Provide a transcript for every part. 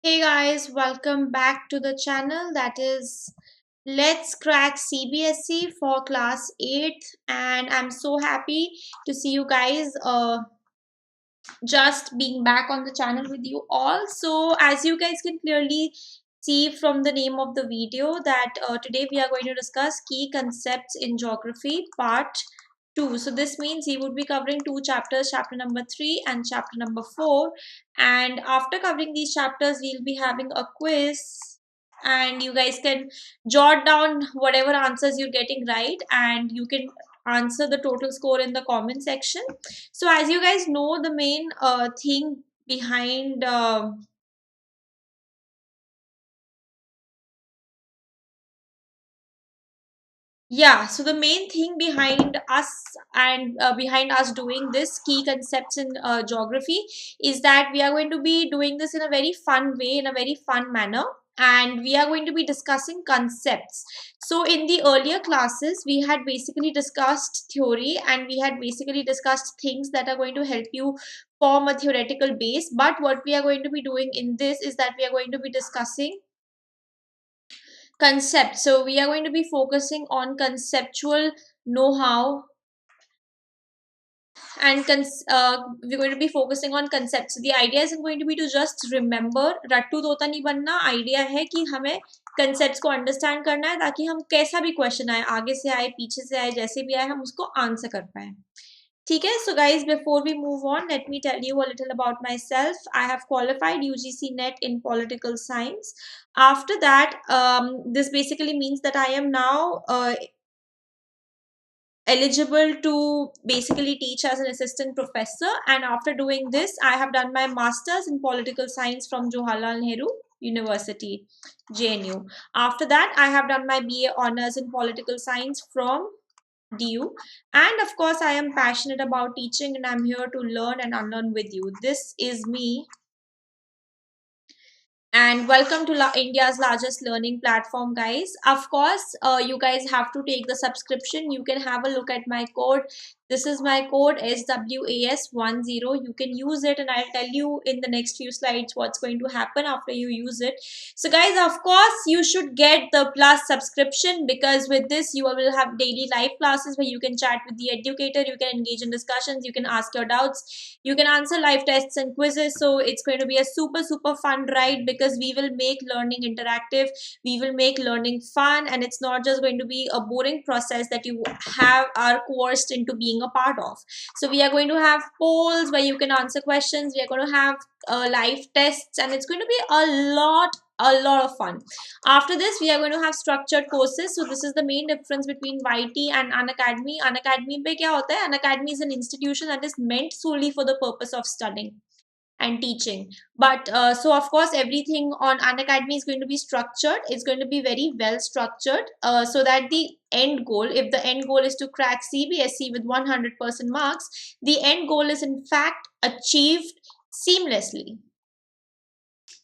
Hey guys, welcome back to the channel that is Let's Crack CBSE for class 8th, and I'm so happy to see you guys just being back on the channel with you all. So as you guys can clearly see from the name of the video that today we are going to discuss key concepts in geography part 2. So this means he would be covering two chapters, chapter number 3 and chapter number 4. And after covering these chapters, we'll be having a quiz, and you guys can jot down whatever answers you're getting right, and you can answer the total score in the comment section. So as you guys know, the main thing behind so the main thing behind us and behind us doing this key concepts in geography is that we are going to be doing this in a very fun way, in a very fun manner, and we are going to be discussing concepts. So in the earlier classes, we had basically discussed theory, and we had basically discussed things that are going to help you form a theoretical base. But what we are going to be doing in this is that we are going to be discussing concept. So we are going to be focusing on conceptual know-how, and we're going to be focusing on concepts. So the idea isn't going to be to just remember, रट्टू तोता नहीं बनना. Idea है कि हमें concepts को understand करना है, ताकि हम कैसा भी question आए, आगे से आए, पीछे से आए, जैसे भी आए, हम उसको answer कर पाए. ठीक है. So guys, before we move on, let me tell you a little about myself. I have qualified UGC NET in political science. After that, this basically means that I am now eligible to basically teach as an assistant professor, and after doing this I have done my masters in political science from Jawaharlal Nehru University, JNU. After that I have done my BA honors in political science from DU, and of course I am passionate about teaching, and I'm here to learn and unlearn with you. This is me, and welcome to India's largest learning platform, guys. Of course, you guys have to take the subscription. You can have a look at my code. This is my code SWAS10. You can use it, and I'll tell you in the next few slides what's going to happen after you use it. So guys, of course you should get the plus subscription, because with this you will have daily live classes where you can chat with the educator, you can engage in discussions, you can ask your doubts, you can answer live tests and quizzes. So it's going to be a super fun ride, because we will make learning interactive, we will make learning fun, and it's not just going to be a boring process that you are coerced into being a part of. So we are going to have polls where you can answer questions, we are going to have live tests, and it's going to be a lot of fun. After this we are going to have structured courses. So this is the main difference between YT and Unacademy. Unacademy पे क्या होता है? Unacademy is an institution that is meant solely for the purpose of studying and teaching. But so of course everything on Unacademy is going to be structured. It's going to be very well structured, so that the end goal, if the end goal is to crack CBSE with 100% marks, the end goal is in fact achieved seamlessly.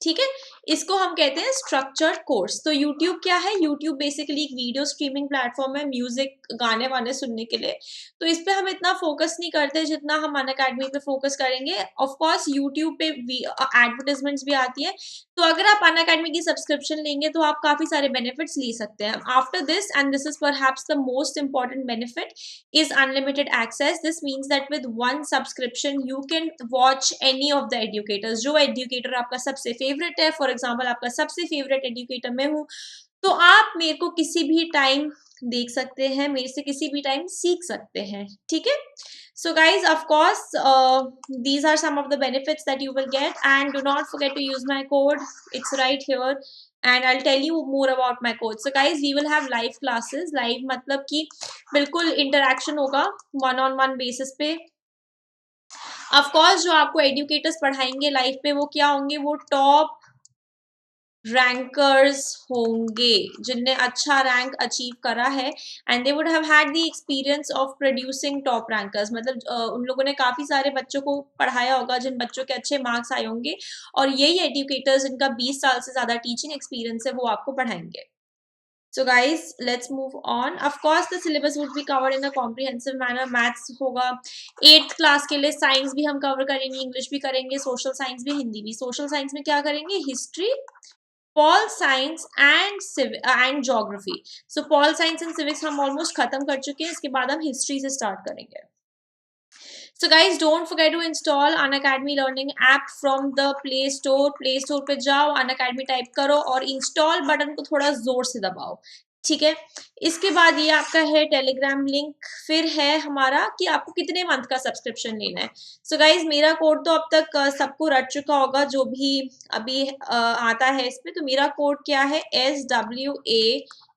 ठीक है. इसको हम कहते हैं structured course. तो YouTube क्या है? YouTube basically एक वीडियो स्ट्रीमिंग प्लेटफॉर्म है म्यूजिक गाने वाने सुनने के लिए. तो इस पे हम इतना फोकस नहीं करते जितना हम अनअकैडमी पे फोकस करेंगे. ऑफ कोर्स यूट्यूब पे एडवर्टाइजमेंट्स भी आती है, तो अगर आप अनअकैडमी की सब्सक्रिप्शन लेंगे तो आप काफी सारे बेनिफिट्स ले सकते हैं. After this, and this is perhaps the most important benefit, is unlimited access. This means that with one subscription you can watch any of the educators. जो educator आपका सबसे favorite है, for example आपका सबसे favorite educator मैं हूँ, तो आप मेरे को किसी भी टाइम देख सकते हैं, मेरे से किसी भी टाइम सीख सकते हैं. ठीक है. So guys, of course, these are some of the benefits that you will get, and do not forget to use my code. It's right here, and I'll tell you more about my code. So guys, we will have live classes. Live मतलब कि बिल्कुल interaction होगा one on one basis पे. Of course जो आपको educators पढ़ाएंगे live पे वो क्या होंगे? वो top रैंकर्स होंगे जिनने अच्छा रैंक अचीव करा है, and they would have had the experience of producing top rankers. मतलब उन लोगों ने काफ़ी सारे बच्चों को पढ़ाया होगा जिन बच्चों के अच्छे मार्क्स आए होंगे, और यही एडुकेटर्स जिनका 20 साल से ज़्यादा टीचिंग एक्सपीरियंस है वो आपको पढ़ाएंगे. So guys, let's move on. Of course the syllabus would be covered in a comprehensive manner. Maths होगा 8th क्लास के लिए, साइंस भी हम कवर करेंगे, इंग्लिश भी करेंगे, सोशल साइंस भी, हिंदी भी. सोशल साइंस में क्या करेंगे? History, pol science and geography. So pol science and civics हम ऑलमोस्ट खत्म कर चुके हैं. इसके बाद हम हिस्ट्री से स्टार्ट करेंगे. So guys, don't forget to install Unacademy Learning app from the Play Store. Play Store पे जाओ, Unacademy टाइप करो और इंस्टॉल बटन को थोड़ा जोर से दबाओ. ठीक है. इसके बाद ये आपका है टेलीग्राम लिंक. फिर है हमारा कि आपको कितने मंथ का सब्सक्रिप्शन लेना है. सो गाइज, मेरा कोड तो अब तक सबको रट चुका होगा जो भी अभी आता है इसमें. तो मेरा कोड क्या है?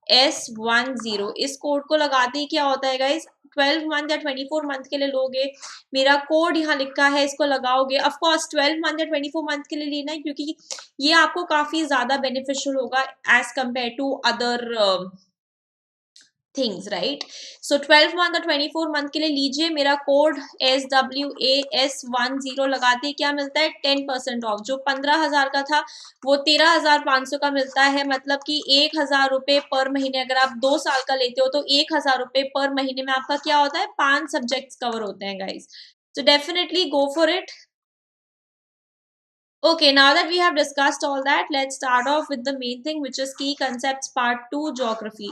SWAS10. इस कोड को लगाते ही क्या होता है गाइज? 12 मंथ या 24 मंथ के लिए लोगे. मेरा कोड यहाँ लिखा है, इसको लगाओगे. ऑफ कोर्स 12 मंथ या 24 मंथ के लिए लेना है, क्योंकि ये आपको काफी ज्यादा बेनिफिशियल होगा as compare to other things, right. So 12 month और 24 मंथ के लिए लीजिए. मेरा कोड SWAS10 लगाते क्या मिलता है? 10% ऑफ. जो 15,000 का था वो 13,500 का मिलता है. मतलब कि 1,000 रुपये पर महीने. अगर आप 2 साल का लेते हो तो 1,000 रुपये पर महीने में आपका क्या होता है? 5 सब्जेक्ट्स कवर होते हैं guys. So definitely go for it. Okay, now that we have discussed all that, let's start off with the main thing, which is key concepts part 2, geography.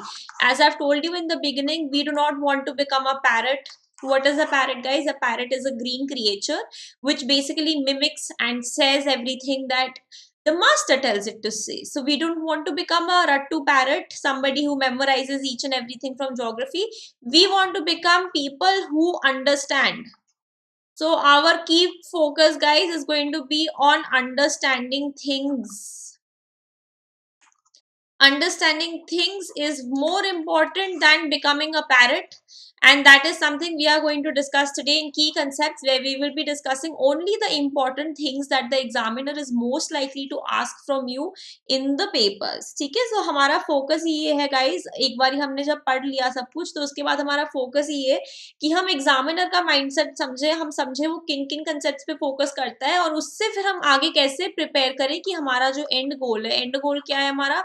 As I've told you in the beginning, we do not want to become a parrot. What is a parrot, guys? A parrot is a green creature which basically mimics and says everything that the master tells it to say. So we don't want to become a rattu parrot, somebody who memorizes each and everything from geography. We want to become people who understand. So our key focus, guys, is going to be on understanding things. Understanding things is more important than becoming a parrot, and that is something we are going to discuss today in key concepts, where we will be discussing only the important things that the examiner is most likely to ask from you in the papers. ठीक है. So हमारा focus ये है guys, एक बार हमने जब पढ़ लिया सब कुछ, तो उसके बाद हमारा फोकस ये है कि हम एग्जामिनर का माइंडसेट समझे, हम समझे वो किन किन कंसेप्ट पे फोकस करता है, और उससे फिर हम आगे कैसे प्रिपेयर करें कि हमारा जो एंड गोल है, एंड गोल क्या है हमारा?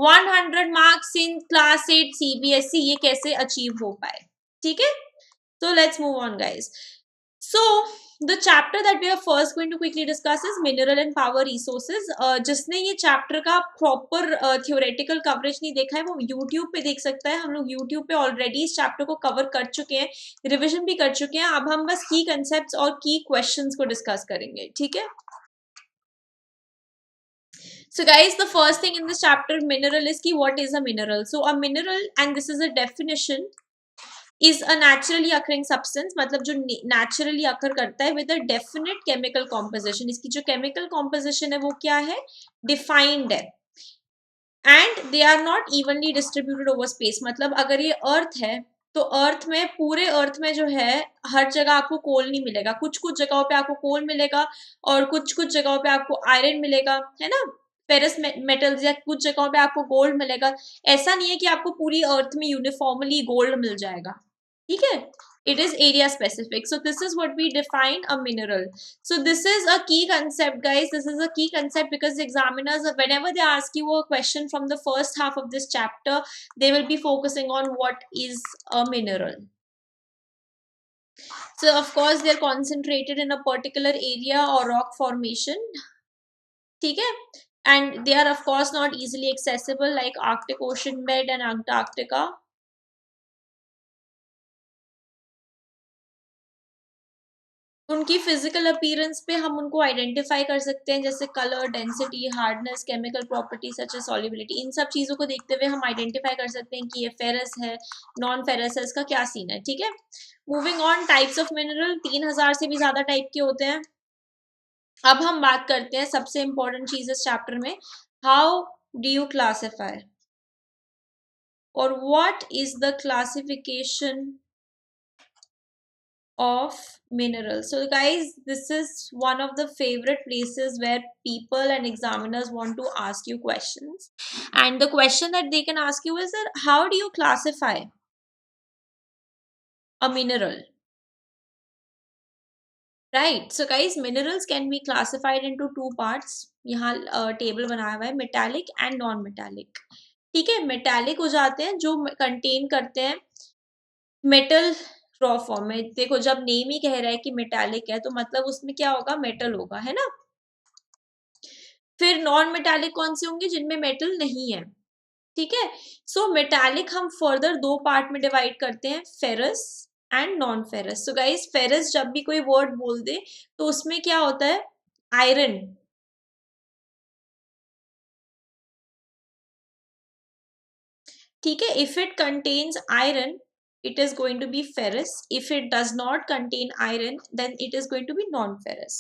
100 मार्क्स इन क्लास 8 CBSE, ये कैसे अचीव हो पाए. ठीक है. So let's move on, guys. So the chapter that we are first going to quickly discuss is mineral and power resources. जिसने ये चैप्टर का प्रॉपर थियोरेटिकल कवरेज नहीं देखा है, वो यूट्यूब पे देख सकता है. हम लोग यूट्यूब पे ऑलरेडी इस चैप्टर को कवर कर चुके हैं, रिविजन भी कर चुके हैं. अब हम बस की कंसेप्ट्स और की क्वेश्चंस को डिस्कस करेंगे. ठीक है. So guys, the first thing in this chapter, mineral, is ki what is a mineral. So a mineral, and this is a definition, is a naturally occurring substance. मतलब जो naturally occur करता है with a definite chemical composition. इसकी जो chemical composition है वो क्या है? Defined है. And they are not evenly distributed over space. मतलब अगर ये अर्थ है तो अर्थ में, पूरे अर्थ में जो है, हर जगह आपको कोल नहीं मिलेगा. कुछ कुछ जगहों पे आपको कोल मिलेगा और कुछ कुछ जगहों पे आपको आयरन मिलेगा, है ना, फेरस मेटल्स, या कुछ जगहों पे आपको गोल्ड मिलेगा. ऐसा नहीं है कि आपको पूरी अर्थ में यूनिफॉर्मली गोल्ड मिल जाएगा. ठीक है. It is area specific. So this is what we define a mineral. So this is a key concept, guys. This is a key concept because the examiners, whenever they ask you a question from the first half of this chapter, they will be focusing on what is a mineral. So of course they're concentrated in a particular area or rock formation. ठीक है. And they are of course not easily accessible, like Arctic Ocean bed and Antarctica. उनकी physical appearance पे हम उनको identify कर सकते हैं, जैसे colour, density, hardness, chemical property such as solubility. इन सब चीज़ों को देखते हुए हम आइडेंटिफाई कर सकते हैं कि ये फेरस है, नॉन फेरस है, इसका क्या सीन है. ठीक है. Moving on, types of mineral 3000 से भी ज़्यादा टाइप के होते हैं. अब हम बात करते हैं सबसे इम्पोर्टेंट चीज़ इस चैप्टर में, हाउ डू यू क्लासिफाई, और what is the classification of minerals. So guys, this is one of the favorite places where people and examiners want to ask you questions, and the question that they can ask you is that how do you classify a mineral, right? So guys, minerals can be classified into two parts. यहाँ table बनाया हुआ है, metallic and non-metallic. ठीक है, metallic हो जाते हैं जो कंटेन करते हैं मेटल रॉ फॉर्म में। देखो जब नेम ही कह रहा है कि मेटालिक है तो मतलब उसमें क्या होगा, मेटल होगा, है ना। फिर नॉन मेटालिक कौन से होंगे, जिनमें मेटल नहीं है। ठीक है, सो मेटालिक हम फर्दर दो पार्ट में डिवाइड करते हैं, ferrous and non ferrous. So guys ferrous जब भी कोई वर्ड बोल दे तो उसमें क्या होता है, आयरन। ठीक है, if it contains iron it is going to be ferrous. If it does not contain iron then it is going to be non-ferrous.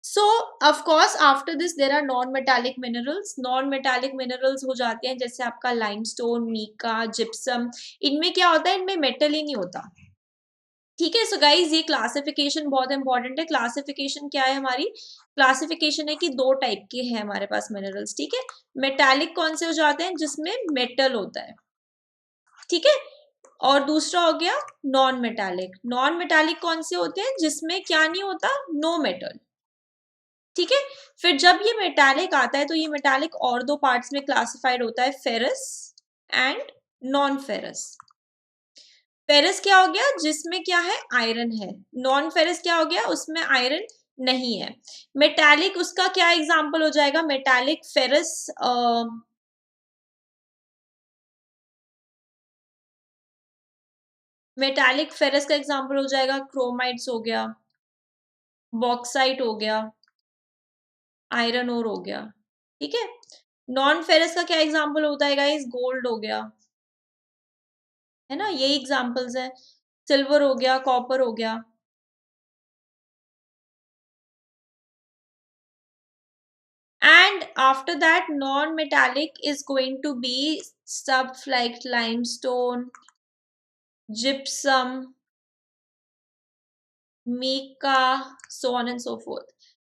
So of course after this there are non-metallic minerals. Non-metallic minerals हो जाते हैं जैसे आपका limestone, mica, gypsum. इनमें क्या होता है, इनमें मेटल ही नहीं होता। ठीक है, सो गाइज ये क्लासिफिकेशन बहुत इंपॉर्टेंट है। क्लासिफिकेशन क्या है हमारी, क्लासिफिकेशन है कि दो टाइप के हैं हमारे पास मिनरल्स। ठीक है, मेटालिक कौन से हो जाते हैं, जिसमें मेटल होता है। ठीक है, और दूसरा हो गया नॉन मेटालिक। नॉन मेटालिक कौन से होते हैं, जिसमें क्या नहीं होता, नो मेटल। ठीक है, फिर जब ये मेटालिक आता है तो ये मेटालिक और दो पार्ट्स में क्लासिफाइड होता है, ferrous and non ferrous. Ferrous क्या हो गया, जिसमें क्या है, आयरन है। नॉन फेरस क्या हो गया, उसमें आयरन नहीं है। मेटालिक उसका क्या एग्जांपल हो जाएगा, मेटालिक फेरस मेटालिक फेरस का एग्जांपल हो जाएगा क्रोमाइड्स हो गया, बॉक्साइट हो गया, आयरन ओर हो गया। ठीक है, नॉन फेरस का क्या एग्जांपल होता है गाइस, गोल्ड हो गया, है ना, यही एग्जांपल्स है। सिल्वर हो गया, कॉपर हो गया। And after that non-metallic is going to be stuff like limestone, gypsum, mica, so on and so forth.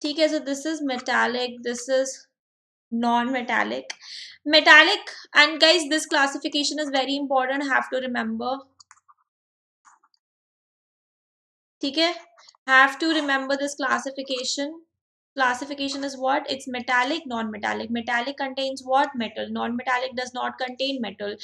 ठीक है, so this is metallic, this is non-metallic. Metallic, and guys this classification is very important, have to remember. ठीक है, have to remember this classification. Classification is what, it's metallic, non-metallic. Metallic contains what, metal. Non-metallic does not contain metal.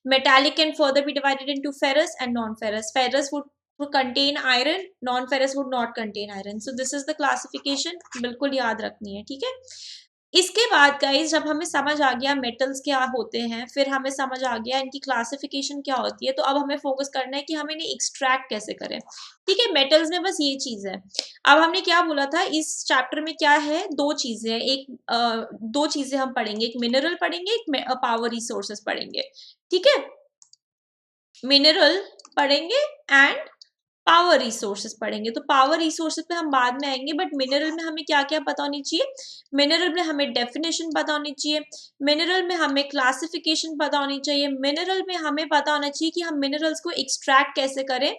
Metallic can further be divided into ferrous and non-ferrous. Ferrous would contain iron, non-ferrous would not contain iron. So this is the classification, बिल्कुल याद रखनी है। ठीक है, इसके बाद guys जब हमें समझ आ गया मेटल्स क्या होते हैं, फिर हमें समझ आ गया इनकी क्लासिफिकेशन क्या होती है, तो अब हमें फोकस करना है कि हम इन्हें एक्सट्रैक्ट कैसे करें। ठीक है, मेटल्स में बस ये चीज है। अब हमने क्या बोला था, इस चैप्टर में क्या है, दो चीजें हैं। दो चीजें हम पढ़ेंगे, एक मिनरल पढ़ेंगे, एक पावर रिसोर्सेस पढ़ेंगे। ठीक है, मिनरल पढ़ेंगे एंड पावर रिसोर्सेज पढ़ेंगे। तो पावर रिसोर्सेज पे हम बाद में आएंगे, बट मिनरल में हमें क्या क्या पता होनी चाहिए, मिनरल में हमें डेफिनेशन पता होनी चाहिए, मिनरल में हमें क्लासिफिकेशन पता होनी चाहिए, मिनरल में हमें पता होना चाहिए कि हम मिनरल्स को एक्सट्रैक्ट कैसे करें,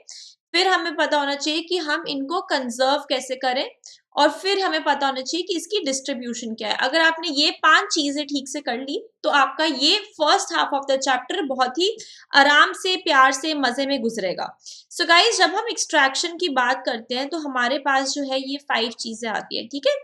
फिर हमें पता होना चाहिए कि हम इनको कंजर्व कैसे करें, और फिर हमें पता होना चाहिए कि इसकी डिस्ट्रीब्यूशन क्या है। अगर आपने ये 5 चीजें ठीक से कर ली तो आपका ये first half of the chapter बहुत ही आराम से, प्यार से, मजे में गुजरेगा। सो गाइज जब हम एक्सट्रैक्शन की बात करते हैं तो हमारे पास जो है ये 5 चीजें आती है। ठीक है,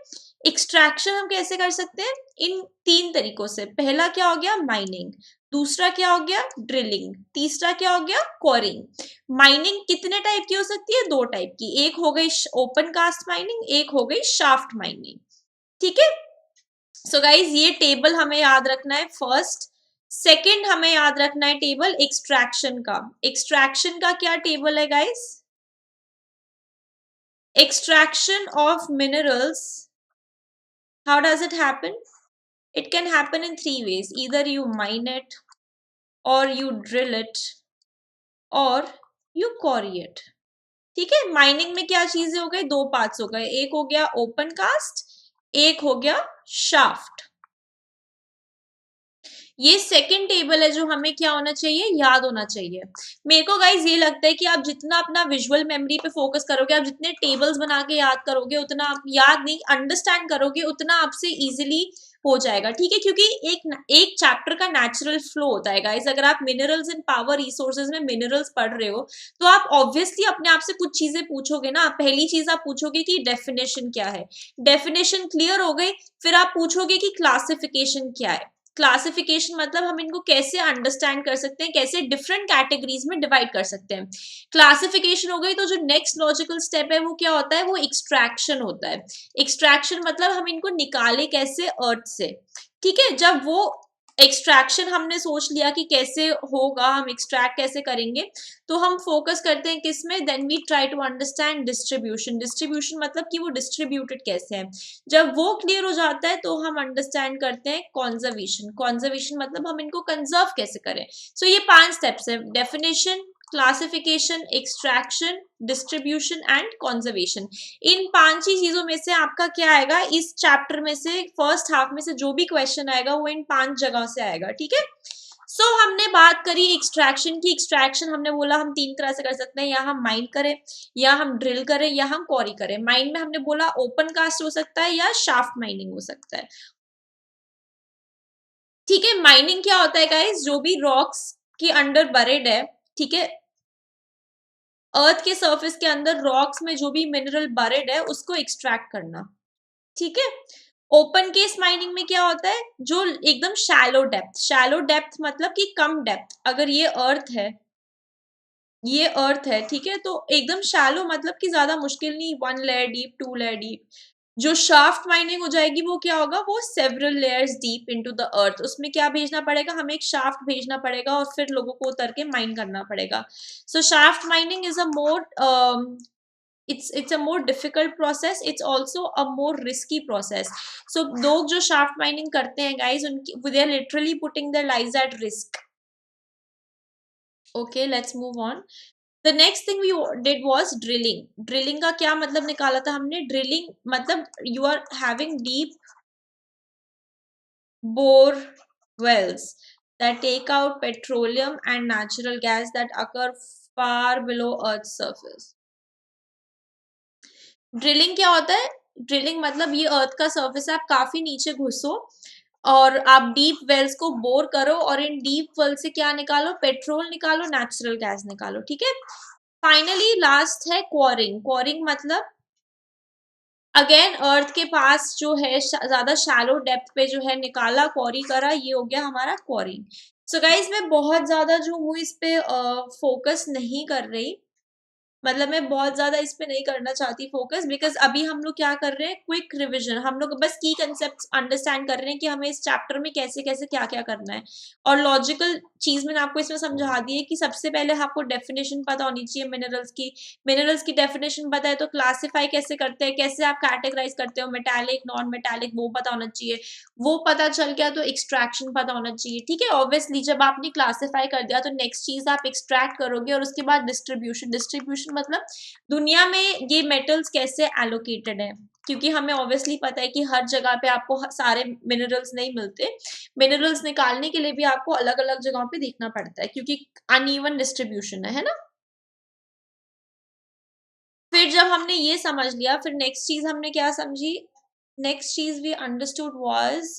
एक्सट्रैक्शन हम कैसे कर सकते हैं, इन 3 तरीकों से। पहला क्या हो गया, माइनिंग। दूसरा क्या हो गया, ड्रिलिंग। तीसरा क्या हो गया, कोरिंग। माइनिंग कितने टाइप की हो सकती है, 2 टाइप की। एक हो गई ओपन कास्ट माइनिंग, एक हो गई शाफ्ट माइनिंग। ठीक है, सो गाइज ये टेबल हमें याद रखना है फर्स्ट। सेकंड हमें याद रखना है टेबल एक्सट्रैक्शन का। एक्सट्रैक्शन का क्या टेबल है guys, extraction of minerals, how does it happen, it can happen in 3 ways, either you mine it or you drill it or you quarry it। ठीक है, माइनिंग में क्या चीजें हो गई, 2 पार्ट्स हो गए, एक हो गया ओपन कास्ट, एक हो गया शाफ्ट। ये सेकंड टेबल है जो हमें क्या होना चाहिए, याद होना चाहिए। मेरे को गाइज ये लगता है कि आप जितना अपना विजुअल मेमोरी पे फोकस करोगे, आप जितने टेबल्स बना के याद करोगे, उतना आप याद नहीं, अंडरस्टैंड करोगे, उतना आपसे इजीली हो जाएगा। ठीक है, क्योंकि एक चैप्टर का नेचुरल फ्लो होता है गाइज। अगर आप मिनरल्स एंड पावर रिसोर्सेज में मिनरल्स पढ़ रहे हो तो आप ऑब्वियसली अपने आप से कुछ चीजें पूछोगे ना। पहली चीज आप पूछोगे कि डेफिनेशन क्या है, डेफिनेशन क्लियर हो गई, फिर आप पूछोगे कि क्लासिफिकेशन क्या है। क्लासिफिकेशन मतलब हम इनको कैसे अंडरस्टैंड कर सकते हैं, कैसे डिफरेंट कैटेगरीज में डिवाइड कर सकते हैं। क्लासिफिकेशन हो गई, तो जो नेक्स्ट लॉजिकल स्टेप है वो क्या होता है, वो एक्सट्रैक्शन होता है। एक्सट्रैक्शन मतलब हम इनको निकाले कैसे अर्थ से, ठीक है। जब वो एक्सट्रैक्शन हमने सोच लिया कि कैसे होगा, हम एक्सट्रैक्ट कैसे करेंगे, तो हम फोकस करते हैं किस में, then we try to understand distribution. Distribution मतलब कि वो डिस्ट्रीब्यूटेड कैसे है। जब वो क्लियर हो जाता है तो हम अंडरस्टैंड करते हैं कॉन्जर्वेशन। कॉन्जर्वेशन मतलब हम इनको कंजर्व कैसे करें। सो ये 5 स्टेप्स है, definition, classification, extraction, distribution and conservation. इन 5 ही चीजों में से आपका क्या आएगा, इस चैप्टर में से फर्स्ट हाफ में से जो भी क्वेश्चन आएगा वो इन 5 जगह से आएगा, ठीक है। सो हमने बात करी एक्सट्रैक्शन की। एक्सट्रैक्शन हमने बोला हम 3 तरह से कर सकते हैं, या हम माइन करें, या हम ड्रिल करें, या हम क्वारी करें। माइन में हमने बोला ओपन कास्ट हो सकता है या शाफ्ट माइनिंग हो सकता है, ठीक है। माइनिंग क्या होता है गाइस, जो भी रॉक्स के अंडर बरेड है, ठीक है, अर्थ के सरफेस के अंदर रॉक्स में जो भी मिनरल बरेड है उसको एक्सट्रैक्ट करना, ठीक है। ओपन केस माइनिंग में क्या होता है, जो एकदम शैलो डेप्थ, शैलो डेप्थ मतलब कि कम डेप्थ, अगर ये अर्थ है, ये अर्थ है, ठीक है, तो एकदम शैलो मतलब कि ज्यादा मुश्किल नहीं, 1 लेयर डीप, 2 लेयर डीप। जो शाफ्ट माइनिंग हो जाएगी वो क्या होगा, वो several layers deep into the earth. उसमें क्या भेजना पड़ेगा, हमें एक शाफ्ट भेजना पड़ेगा और फिर लोगों को उतर के माइन करना पड़ेगा। So shaft mining is a more it's a more difficult process, it's also a more risky process. So लोग जो shaft mining करते हैं guys, उनकी they are literally putting their lives at risk. Okay, let's move on. The next thing we did was drilling. Drilling का क्या मतलब निकाला था हमने, drilling मतलब you are having deep bore wells that take out petroleum and natural gas that occur far below earth's surface. Drilling क्या होता है, ड्रिलिंग मतलब ये अर्थ का सर्फेस है, आप काफी नीचे घुसो और आप डीप वेल्स को बोर करो और इन डीप वेल से क्या निकालो, पेट्रोल निकालो, नेचुरल गैस निकालो, ठीक है। फाइनली लास्ट है क्वॉरिंग। क्वॉरिंग मतलब अगेन अर्थ के पास जो है ज्यादा शैलो डेप्थ पे जो है निकाला, क्वॉरी करा, ये हो गया हमारा क्वॉरिंग। सो गाइज मैं बहुत ज्यादा जो हूँ इस पे फोकस नहीं कर रही, मतलब मैं बहुत ज्यादा इस पे नहीं करना चाहती फोकस, बिकॉज अभी हम लोग क्या कर रहे हैं, क्विक रिवीजन। हम लोग बस की कंसेप्ट अंडरस्टैंड कर रहे हैं कि हमें इस चैप्टर में कैसे कैसे क्या क्या करना है। और लॉजिकल चीज मैंने आपको इसमें समझा दी है कि सबसे पहले आपको डेफिनेशन पता होनी चाहिए मिनरल्स की। मिनरल्स की डेफिनेशन पता है तो क्लासिफाई कैसे करते हैं, कैसे आप कैटेगराइज करते हो, मेटालिक, नॉन मेटालिक, वो पता होना चाहिए। वो पता चल गया तो एक्सट्रैक्शन पता होना चाहिए, ठीक है। ऑब्वियसली जब आपने क्लासिफाई कर दिया तो नेक्स्ट चीज आप एक्सट्रैक्ट करोगे, और उसके बाद डिस्ट्रीब्यूशन। डिस्ट्रीब्यूशन मतलब दुनिया में ये मेटल्स कैसे एलोकेटेड है, क्योंकि हमें ऑब्वियसली पता है कि हर जगह पे आपको सारे मिनरल्स नहीं मिलते। मिनरल्स निकालने के लिए भी आपको अलग अलग जगहों पे देखना पड़ता है, क्योंकि अनइवन डिस्ट्रीब्यूशन है ना। फिर जब हमने ये समझ लिया, फिर नेक्स्ट चीज हमने क्या समझी, नेक्स्ट चीज we understood was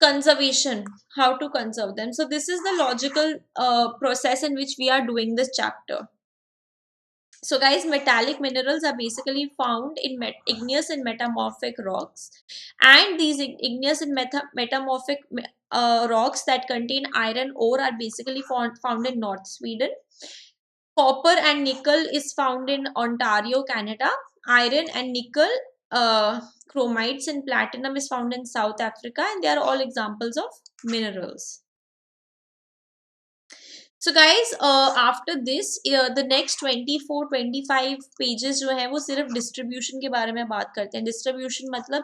conservation, how to conserve them. So this is the logical process in which we are doing this chapter. So guys, metallic minerals are basically found in igneous and metamorphic rocks, and these igneous and metamorphic rocks that contain iron ore are basically found in North Sweden. Copper and nickel is found in Ontario, Canada. Iron and nickel, chromites and platinum is found in South Africa, and they are all examples of minerals. So guys, after this, the next 24-25 pages जो है वो सिर्फ distribution के बारे में बात करते हैं। डिस्ट्रीब्यूशन मतलब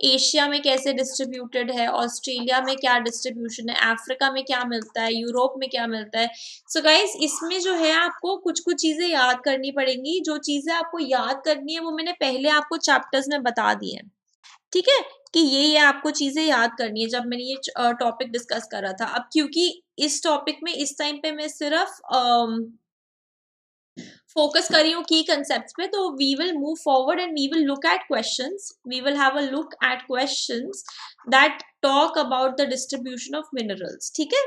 एशिया में कैसे डिस्ट्रीब्यूटेड है, ऑस्ट्रेलिया में क्या डिस्ट्रीब्यूशन है, अफ्रीका में क्या मिलता है, यूरोप में क्या मिलता है। सो गाइज इसमें जो है आपको कुछ कुछ चीजें याद करनी पड़ेंगी। जो चीजें आपको याद करनी है वो मैंने पहले आपको चैप्टर्स में बता दी है, ठीक है, कि ये आपको चीजें याद करनी है जब मैंने ये टॉपिक डिस्कस करा था। अब क्योंकि इस टॉपिक में इस टाइम पे मैं सिर्फ फोकस कर रही हूँ की कंसेप्ट पे, तो we will move forward and we will look at questions, we will have a look at questions that talk about the distribution of minerals, ठीक है।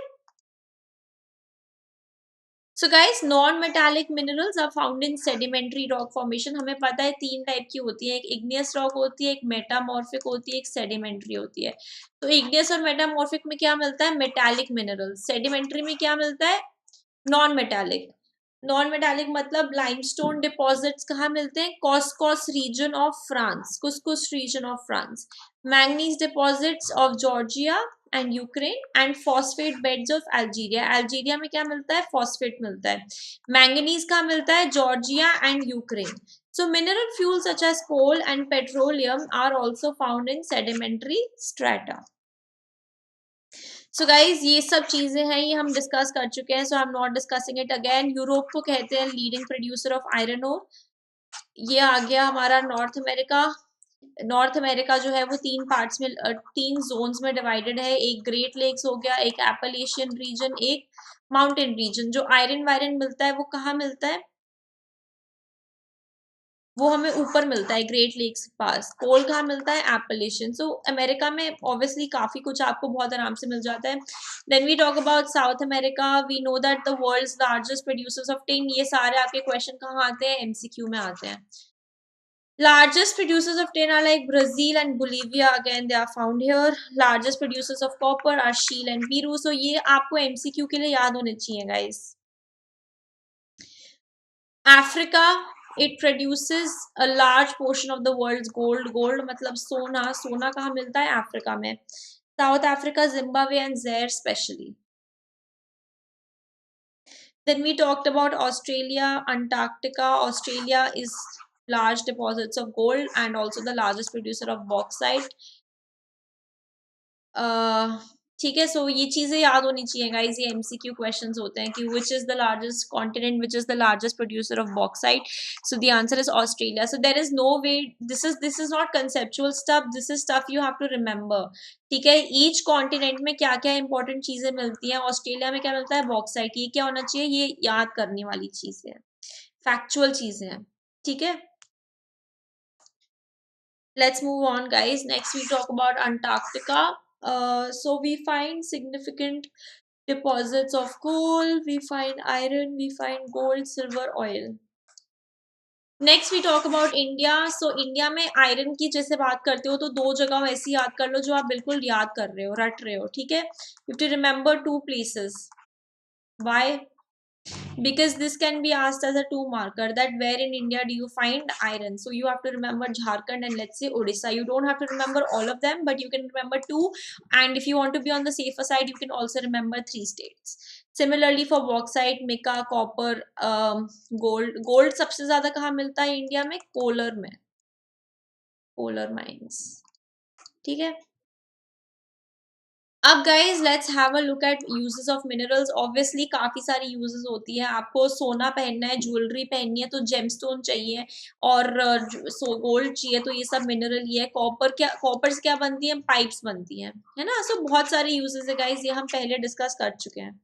So guys, non metallic minerals are found in sedimentary rock formation. हमें पता है 3 type की होती है, एक igneous rock होती है, एक मेटामॉर्फिक होती है, एक सेडिमेंट्री होती है। तो इग्नियस और मेटामॉर्फिक में क्या मिलता है? Metallic minerals. सेडिमेंट्री में क्या मिलता है? Non metallic. नॉन मेटालिक मतलब लाइमस्टोन डिपॉजिट्स कहाँ मिलते हैं? Causses region of France, Causses region of France. Manganese deposits of Georgia and Ukraine and phosphate beds of Algeria. Algeria में क्या मिलता है? फॉस्फेट मिलता है। मैंगनीज कहाँ मिलता है? Georgia and Ukraine. So mineral fuels such as coal and petroleum are also found in sedimentary strata. So guys, ये सब चीजें हैं, ये हम डिस्कस कर चुके हैं, so I am not discussing it again. Europe को कहते हैं leading producer of iron ore. ये आ गया हमारा नॉर्थ अमेरिका। नॉर्थ अमेरिका जो है वो 3 पार्ट्स में 3 जोन्स में डिवाइडेड है। एक ग्रेट लेक्स हो गया, एक एपलेशियन रीजन, एक माउंटेन रीजन। जो आयरन वायरन मिलता है वो कहाँ मिलता है? वो हमें ऊपर मिलता है ग्रेट लेक्स के पास। कोल कहाँ मिलता है? एपलेशियन। सो अमेरिका में ऑब्वियसली काफी कुछ आपको बहुत आराम से मिल जाता है। Then we talk about South America. We know that the world's largest producers of tin. ये सारे आपके क्वेश्चन कहाँ आते हैं? एमसीक्यू में आते हैं। Largest producers of tin are like Brazil and Bolivia. Again, they are found here. Largest producers of copper are Chile and Peru. So ये आपको MCQ के लिए याद होने चाहिए guys. Africa, it produces a large portion of the world's gold. Gold मतलब सोना। सोना कहाँ मिलता है? अफ्रीका में। South Africa, Zimbabwe and Zaire especially. Then we talked about Australia, Antarctica. Australia is large deposits of gold and also the largest producer of bauxite. ठीक है, सो ये चीजें याद होनी चाहिए गाइस। ये एमसीक्यू क्वेश्चंस होते हैं कि which is the largest continent, which is the largest producer of bauxite. So the answer is Australia. So there is no way, this is not conceptual stuff, this is stuff you have to remember. ठीक है, each continent में क्या क्या important चीजें मिलती हैं। Australia में क्या मिलता है? बॉक्साइट। ये क्या होना चाहिए? ये याद करने वाली चीजें हैं, फैक्चुअल चीजें हैं। ठीक है, let's move on guys. Next we talk about Antarctica. So we find significant deposits of coal, we find iron, we find gold, silver, oil. Next we talk about India. So India में iron की जैसे बात करते हो तो 2 जगह ऐसी याद कर लो जो आप बिल्कुल याद कर रहे हो, रट रहे हो। ठीक है, you to remember 2 places. Why? because this can be asked as a 2 marker, that where in India do you find iron. So you have to remember Jharkhand and let's say Odisha. You don't have to remember all of them, but you can remember 2, and if you want to be on the safer side you can also remember 3 states. Similarly for bauxite, mica, copper, gold सबसे ज्यादा कहाँ मिलता है India में? Collar में, collar mines. ठीक है, अब guys let's have a look eight uses of minerals. Obviously काफी सारी यूजेस होती है। आपको सोना पहनना है, ज्वेलरी पहननी है तो जेमस्टोन चाहिए, और गोल्ड चाहिए तो ये सब मिनरल ही है। कॉपर से क्या बनती है? पाइप्स बनती हैं, है ना। सो बहुत सारे यूजेस है गाइज, ये हम पहले डिस्कस कर चुके हैं।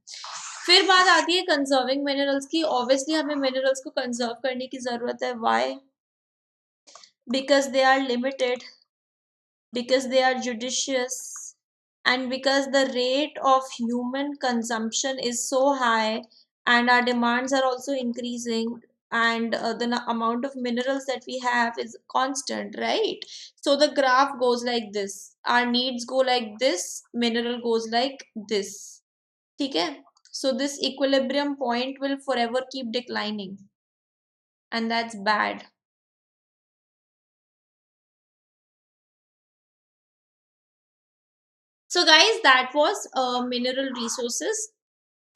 फिर बात आती है कंजर्विंग मिनरल्स की। ऑब्वियसली हमें मिनरल्स को कंजर्व करने की जरूरत है। Why? Because they are limited, because they are judicious, and because the rate of human consumption is so high and our demands are also increasing, and the amount of minerals that we have is constant, right? So the graph goes like this, our needs go like this, mineral goes like this. Okay, so this equilibrium point will forever keep declining, and that's bad. So guys, that was mineral resources.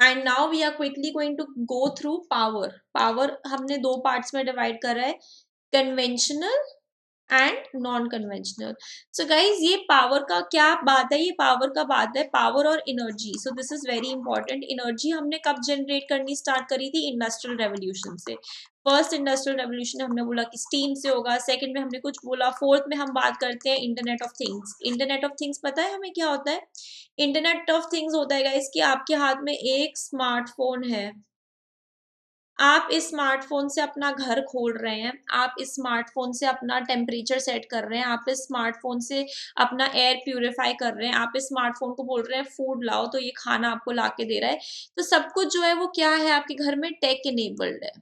And now we are quickly going to go through power. Power हमने 2 parts में divide करा है, conventional and non conventional. So guys, ये power का क्या बात है? ये पावर का बात है, पावर और energy. So this is very important. Energy हमने कब जनरेट करनी स्टार्ट करी थी? इंडस्ट्रियल रेवोल्यूशन से। फर्स्ट इंडस्ट्रियल रेवोल्यूशन हमने बोला कि स्टीम से होगा, सेकंड में हमने कुछ बोला, फोर्थ में हम बात करते हैं internet of things. Internet of things पता है हमें क्या होता है? इंटरनेट ऑफ थिंग्स होता है गाइस कि आपके हाथ में एक स्मार्टफोन है, आप इस स्मार्टफ़ोन से अपना घर खोल रहे हैं, आप इस स्मार्टफ़ोन से अपना टेम्परेचर सेट कर रहे हैं, आप इस स्मार्टफ़ोन से अपना एयर प्यूरीफाई कर रहे हैं, आप इस स्मार्टफ़ोन को बोल रहे हैं फूड लाओ तो ये खाना आपको ला के दे रहा है। तो सब कुछ जो है वो क्या है आपके घर में टेक इनेबल्ड है,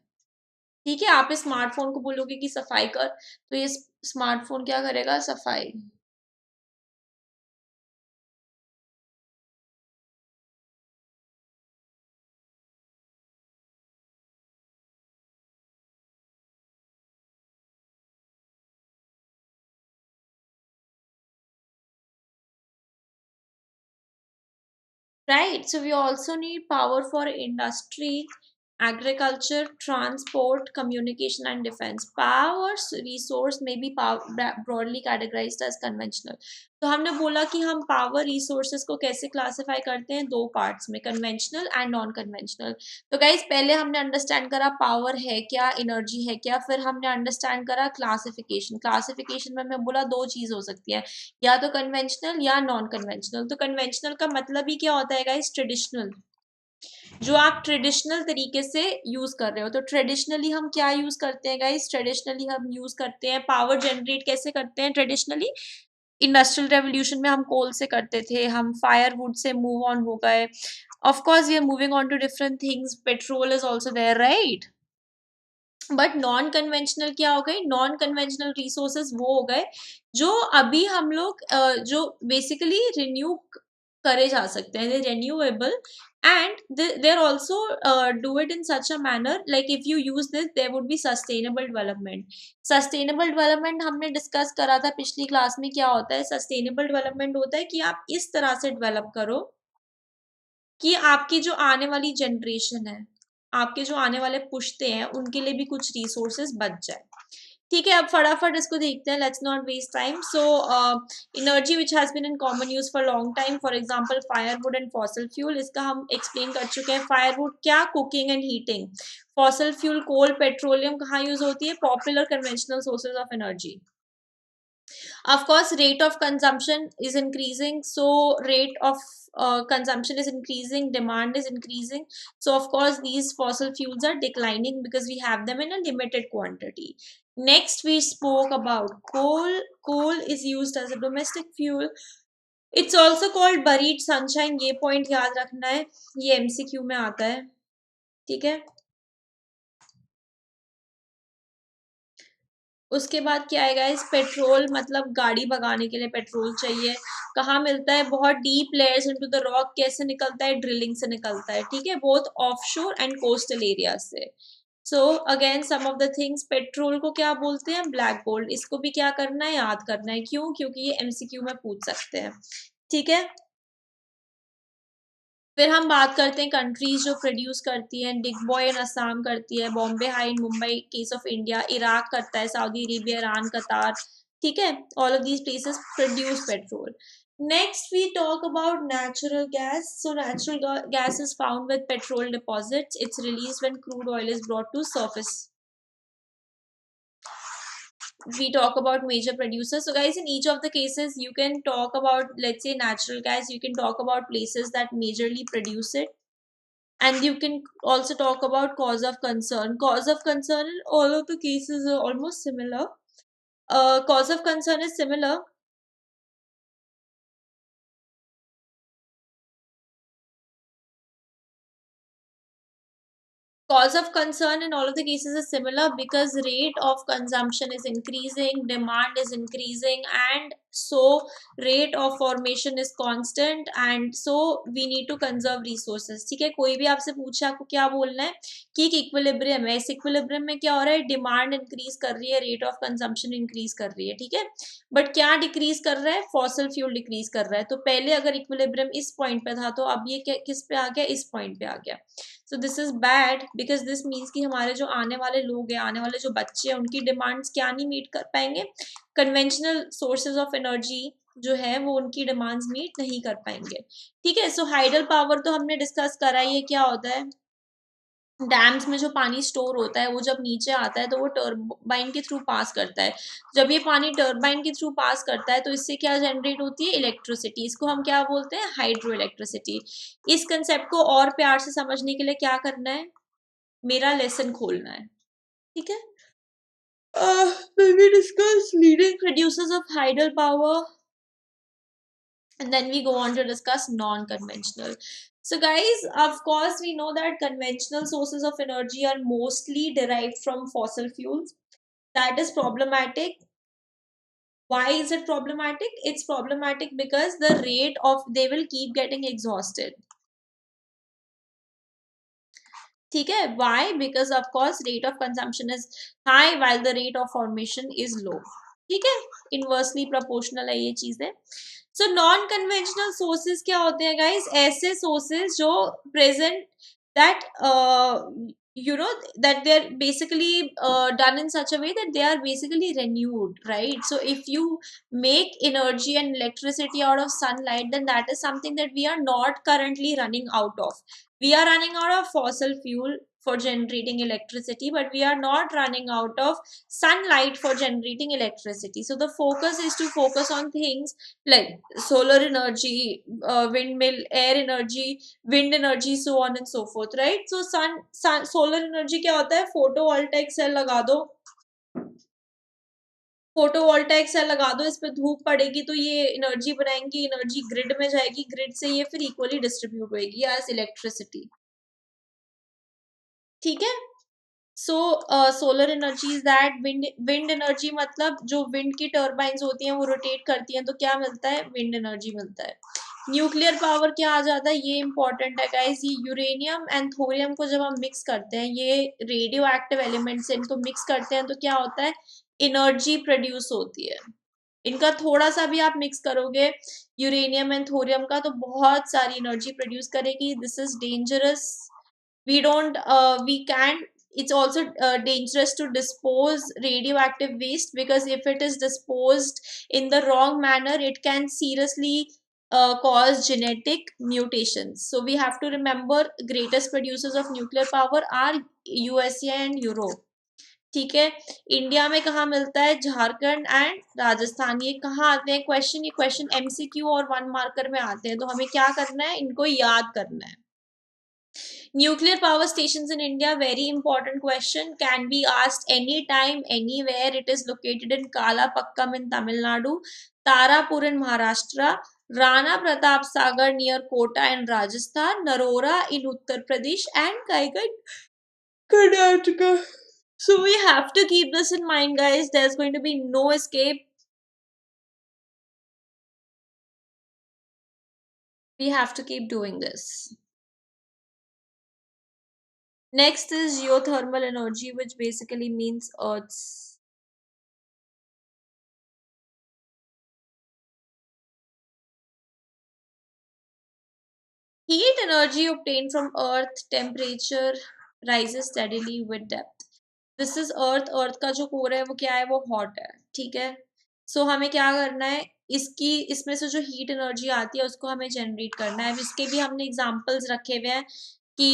ठीक है? आप इस स्मार्टफ़ोन को बोलोगे कि सफाई कर, तो ये स्मार्टफ़ोन क्या करेगा? सफाई। Right. So we also need power for industry, agriculture, transport, communication, and defense. Power resource may be broadly categorized as conventional. तो हमने बोला कि हम पावर रिसोर्सेज को कैसे क्लासिफाई करते हैं, दो पार्ट्स में, कन्वेंशनल एंड नॉन कन्वेंशनल। तो गाइज पहले हमने अंडरस्टैंड करा पावर है क्या, एनर्जी है क्या, फिर हमने अंडरस्टैंड करा क्लासिफिकेशन। क्लासिफिकेशन में मैं बोला दो चीज हो सकती है, या तो कन्वेंशनल या नॉन कन्वेंशनल। तो कन्वेंशनल का मतलब ही क्या होता है गाइस? ट्रेडिशनल, जो आप ट्रेडिशनल तरीके से यूज कर रहे हो। तो ट्रेडिशनली हम क्या यूज करते हैं गाइस? ट्रेडिशनली हम यूज करते हैं, पावर जनरेट कैसे करते हैं ट्रेडिशनली? इंडस्ट्रियल रेवोल्यूशन में हम कोल से करते थे, हम फायरवुड से मूव ऑन हो गए। Of course we are moving on to different things, petrol is also there, right? But non conventional क्या हो गए? नॉन कन्वेंशनल रिसोर्सेज वो हो गए जो अभी हम लोग जो बेसिकली रिन्यू करे जा सकते हैं, renewable, and they are also do it in such a manner like if you use this there would be sustainable development. Sustainable development हमने डिस्कस करा था पिछली क्लास में। क्या होता है सस्टेनेबल डेवलपमेंट? होता है कि आप इस तरह से डेवलप करो कि आपकी जो आने वाली जनरेशन है, आपके जो आने वाले पुश्ते हैं, उनके लिए भी कुछ रिसोर्सेज बच जाए। ठीक है, अब फटाफट इसको देखते हैं, let's not waste time. So energy which has been in common use for long time, for example firewood and fossil fuel, इसका हम एक्सप्लेन कर चुके हैं। फायरवुड क्या? Cooking and heating. Fossil fuel coal, petroleum कहाँ यूज होती है? Popular conventional sources of energy. Of course, rate of consumption is increasing, so rate of consumption is increasing, demand is increasing. So of course, these fossil fuels are declining because we have them in a limited quantity. Next, we spoke about coal. Coal is used as a domestic fuel. It's also called buried sunshine. ये point याद रखना है, ये MCQ में आता है, ठीक है? उसके बाद क्या आएगा? इस पेट्रोल मतलब गाड़ी भगाने के लिए पेट्रोल चाहिए। कहाँ मिलता है? बहुत deep layers into the rock. कैसे निकलता है? ड्रिलिंग से निकलता है, ठीक है, both offshore and coastal area से। So again some of the things, petrol को क्या बोलते हैं? Black gold. इसको भी क्या करना है? याद करना है। क्यों? क्योंकि ये MCQ में पूछ सकते हैं, ठीक है। फिर हम बात करते हैं कंट्रीज जो प्रोड्यूस करती हैं। डिगबॉय इन असम करती है, Bombay high in Mumbai case of India, Iraq करता है, सऊदी अरेबिया, ईरान, कतार, ठीक है। All of these places produce petrol. Next we talk about natural gas. So natural gas is found with petrol deposits. It's release when crude oil is brought to surface. We talk about major producers. So guys, in each of the cases you can talk about, let's say natural gas, you can talk about places that majorly produce it, and you can also talk about cause of concern. Cause of concern in all of the cases are almost similar. Cause of concern is similar. Cause of concern in all of the cases is similar because rate of consumption is increasing, demand is increasing, and so rate of formation is constant, and so we need to conserve resources. ठीक है, कोई भी आपसे पूछे आपको क्या बोलना है कि एक इक्विलिब्रियम है। इस इक्विलिब्रियम में क्या हो रहा है? डिमांड इंक्रीज कर रही है, रेट ऑफ कंजम्पशन इंक्रीज कर रही है, ठीक है। बट क्या डिक्रीज कर रहा है? फॉसल फ्यूल डिक्रीज कर रहा है। तो पहले अगर इक्विलिब्रियम इस पॉइंट पे था, तो अब ये किस पे आ गया? इस पॉइंट पे आ गया। So this is bad because this means कि हमारे जो आने वाले लोग हैं, आने वाले जो बच्चे हैं, उनकी डिमांड्स क्या नहीं मीट कर पाएंगे? कन्वेंशनल सोर्सेज ऑफ एनर्जी जो है वो उनकी डिमांड्स मीट नहीं कर पाएंगे, ठीक है। सो हाइडल पावर तो हमने डिस्कस करा ही है। क्या होता है? डैम्स में जो पानी स्टोर होता है वो जब नीचे आता है तो वो टर्बाइन के थ्रू पास करता है। जब ये पानी टर्बाइन के थ्रू पास करता है तो इससे क्या जनरेट होती है? इलेक्ट्रिसिटी। इसको हम क्या बोलते हैं? Hydro electricity. इस कंसेप्ट को और प्यार से समझने के लिए क्या करना है? मेरा लेसन खोलना है, ठीक है। When we discuss leading producers of tidal power, and then we go on to discuss non-conventional. So guys, of course we know that conventional sources of energy are mostly derived from fossil fuels. That is problematic. Why is it problematic? It's problematic because the rate of they will keep getting exhausted. ठीक है, why? Because of course rate of consumption is high while the rate of formation is low. ठीक है, inversely proportional है ये चीजें. So non conventional sources क्या होते हैं गाइस? ऐसे सोर्सेज जो present that you know that they're basically done in such a way that they are basically renewed, right? So if you make energy and electricity out of sunlight, then that is something that we are not currently running out of. We are running out of fossil fuel for generating electricity, but we are not running out of sunlight for generating electricity. So the focus is to focus on things like solar energy, windmill, air energy, wind energy, so on and so forth, right? So solar energy क्या होता है? Photovoltaic cell लगा दो, photovoltaic cell लगा दो, इस पे धूप पड़ेगी तो ये एनर्जी बनाएंगी, एनर्जी ग्रिड में जाएगी, ग्रिड से ये फिर इक्वली डिस्ट्रीब्यूट होगी एज इलेक्ट्रिसिटी, ठीक है. So solar energy is that. Wind energy मतलब जो विंड की टर्बाइंस होती हैं वो रोटेट करती हैं, तो क्या मिलता है? विंड एनर्जी मिलता है. न्यूक्लियर पावर क्या आ जाता है? ये इंपॉर्टेंट है गाइस. ये यूरेनियम एंड थोरियम को जब हम मिक्स करते हैं, ये रेडियो एक्टिव एलिमेंट्स, इनको मिक्स करते हैं तो क्या होता है? एनर्जी प्रोड्यूस होती है. इनका थोड़ा सा भी आप मिक्स करोगे यूरेनियम एंड थोरियम का, तो बहुत सारी एनर्जी प्रोड्यूस करेगी. This is dangerous. We can it's also dangerous to dispose radioactive waste, because if it is disposed in the wrong manner, it can seriously cause genetic mutations. So we have to remember greatest producers of nuclear power are USA and Europe. ठीक है. India में कहाँ मिलता है? Jharkhand and Rajasthan. ये कहाँ आते हैं क्वेश्चन? ये क्वेश्चन एमसीक्यू और 1 मार्कर में आते हैं, तो हमें क्या करना है? इनको याद करना है. Nuclear power stations in India, very important question, can be asked anytime, anywhere. It is located in Kalapakkam in Tamil Nadu, Tarapur in Maharashtra, Rana Pratap Sagar near Kota in Rajasthan, Narora in Uttar Pradesh, and Kaikai, Karnataka. So we have to keep this in mind, guys. There's going to be no escape. We have to keep doing this. Next is geothermal energy, which basically means Earth's heat energy obtained from Earth. Temperature rises steadily with depth. This is Earth. Earth का जो core है वो क्या है? वो hot है, ठीक है. सो हमें क्या करना है? इसमें से जो हीट एनर्जी आती है उसको हमें जनरेट करना है. अब इसके भी हमने एग्जांपल्स रखे हुए हैं कि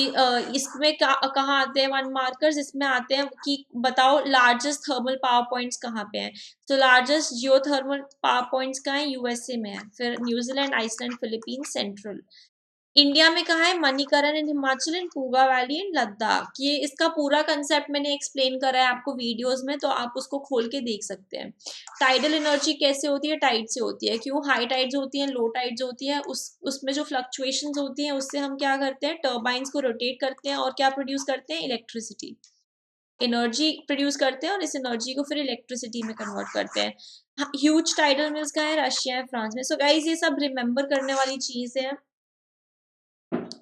इसमें कहाँ आते हैं 1 मार्कर्स. इसमें आते हैं कि बताओ लार्जेस्ट थर्मल पावर पॉइंट्स कहाँ पे हैं. तो लार्जेस्ट जियोथर्मल पावर पॉइंट्स कहाँ है? यूएसए में है. फिर New Zealand, Iceland, Philippines, central. India में कहाँ है? Manikaran in Himachal and Puga valley in Ladakh. ये इसका पूरा कंसेप्ट मैंने एक्सप्लेन करा है आपको वीडियोस में, तो आप उसको खोल के देख सकते हैं. टाइडल एनर्जी कैसे होती है? टाइड से होती है. क्यों? हाई टाइड्स होती हैं, लो टाइड्स होती हैं, उसमें जो फ्लक्चुएशंस होती हैं उससे हम क्या करते हैं? टर्बाइंस को रोटेट करते हैं और क्या प्रोड्यूस करते हैं? इलेक्ट्रिसिटी, एनर्जी प्रोड्यूस करते हैं और इस एनर्जी को फिर इलेक्ट्रिसिटी में कन्वर्ट करते हैं. ह्यूज टाइडल मिल्स का है? रशिया है, फ्रांस में. सो गाइज ये सब रिमेंबर करने वाली चीज है,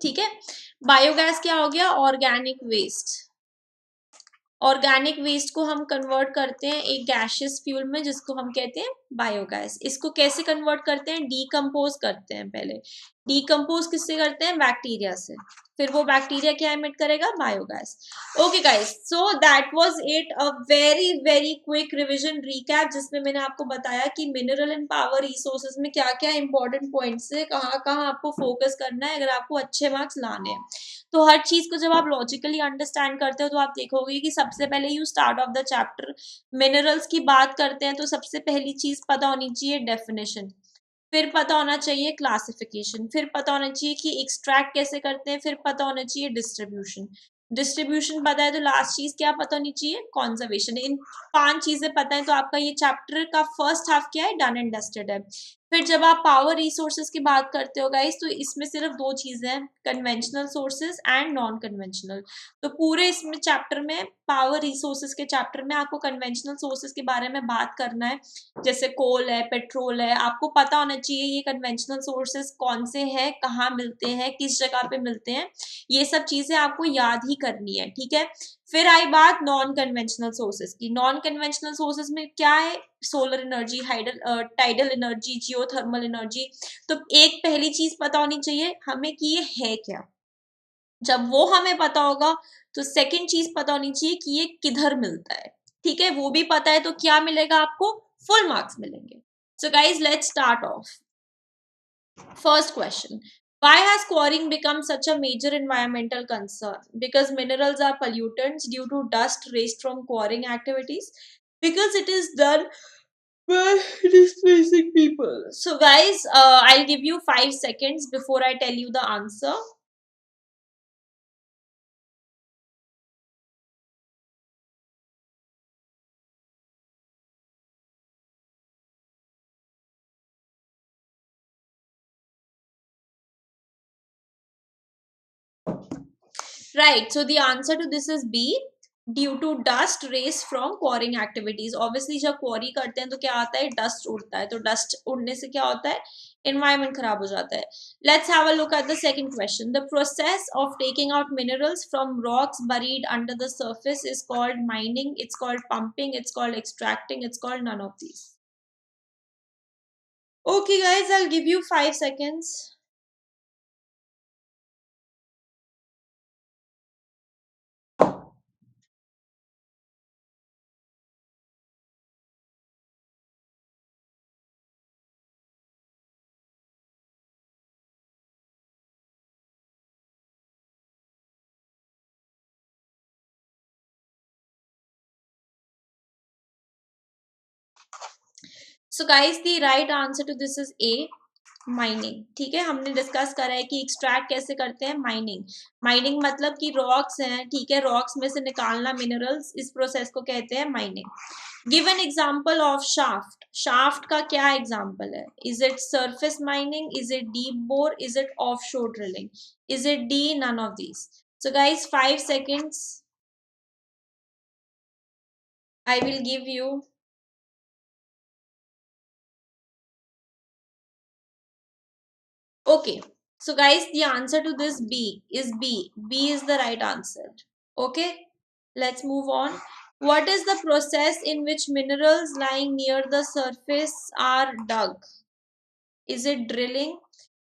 ठीक है. बायोगैस क्या हो गया? Organic waste. ऑर्गेनिक वेस्ट को हम कन्वर्ट करते हैं एक गैशियस फ्यूल में, जिसको हम कहते हैं बायोगैस. इसको कैसे कन्वर्ट करते हैं? डीकम्पोज करते हैं. पहले डीकम्पोज किससे करते हैं? बैक्टीरिया से. फिर वो बैक्टीरिया क्या एमिट करेगा? Biogas. Okay guys, so that was it. A very very quick revision recap, जिसमें मैंने आपको बताया कि मिनरल एंड पावर रिसोर्सेज में क्या क्या इंपॉर्टेंट पॉइंट्स है, कहाँ कहाँ आपको फोकस करना है अगर आपको अच्छे मार्क्स लाने हैं. तो हर चीज को जब आप लॉजिकली अंडरस्टैंड करते हो तो आप देखोगे कि सबसे पहले you start of the chapter minerals की बात करते हैं, तो सबसे पहली चीज पता होनी चाहिए डेफिनेशन. फिर पता होना चाहिए क्लासिफिकेशन. फिर पता होना चाहिए कि एक्सट्रैक्ट कैसे करते हैं. फिर पता होना चाहिए डिस्ट्रीब्यूशन. डिस्ट्रीब्यूशन पता है तो लास्ट चीज क्या पता होनी चाहिए, कंजर्वेशन। इन 5 चीजें पता है तो आपका ये चैप्टर का फर्स्ट हाफ क्या है, डन एंड डस्टेड है। फिर जब आप पावर रिसोर्सेज की बात करते हो गाइस, तो इसमें सिर्फ 2 चीजें हैं, conventional sources and non conventional. तो पूरे इसमें चैप्टर में, पावर रिसोर्सेज के चैप्टर में आपको कन्वेंशनल सोर्सेज के बारे में बात करना है, जैसे कोल है, पेट्रोल है। आपको पता होना चाहिए ये कन्वेंशनल सोर्सेज कौन से हैं, कहाँ मिलते हैं, किस जगह पे मिलते हैं, ये सब चीजें आपको याद ही करनी है, ठीक है। फिर आई बात नॉन कन्वेंशनल सोर्सेज की। नॉन कन्वेंशनल सोर्सेज में क्या है, solar energy, hydel tidal energy, geothermal energy. तो एक पहली चीज पता होनी चाहिए हमें कि ये है क्या। जब वो हमें पता होगा तो सेकंड चीज पता होनी चाहिए कि ये किधर मिलता है, ठीक है। वो भी पता है तो क्या मिलेगा आपको, फुल मार्क्स मिलेंगे। सो guys let's start of. First question. Why has quarrying become such a major environmental concern? Because minerals are pollutants due to dust raised from quarrying activities. Because it is done by displacing people. So, guys, I'll give you 5 seconds before I tell you the answer. Right. So the answer to this is B. Due to dust rays from quarrying activities. Obviously जब quarry करते हैं तो क्या आता है, dust उड़ता है। तो डस्ट उड़ने से क्या होता है, एनवायरमेंट खराब हो जाता है। Let's have a look at the second question. The process of taking out minerals from rocks buried under the surface is called mining, it's called pumping, it's called extracting, it's called none of these. Okay guys, I'll give you 5 seconds. So guys, the right answer to this is A. Mining, ठीक है। हमने discuss करा है कि extract कैसे करते हैं, mining. Mining मतलब कि रॉक्स हैं, ठीक है, रॉक्स में से निकालना मिनरल्स, इस प्रोसेस को कहते हैं mining. Give an example of shaft. Shaft का क्या एग्जांपल है, is it surface mining, is it deep bore, is it offshore drilling, is it D, none of these. So guys 5 seconds I will give you। Okay, so guys, the answer to this B is B. B is the right answer. Okay, let's move on. What is the process in which minerals lying near the surface are dug? Is it drilling?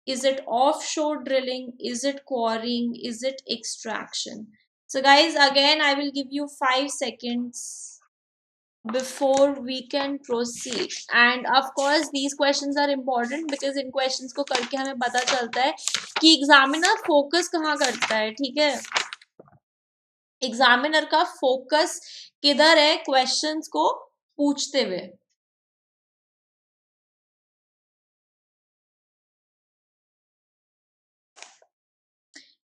Is it offshore drilling? Is it quarrying? Is it extraction? So guys, again, I will give you 5 seconds before we can proceed. And of course these questions are important because in questions को करके हमें पता चलता है कि examiner focus कहाँ करता है, ठीक है। एग्जामिनर का फोकस किधर है क्वेश्चंस को पूछते हुए।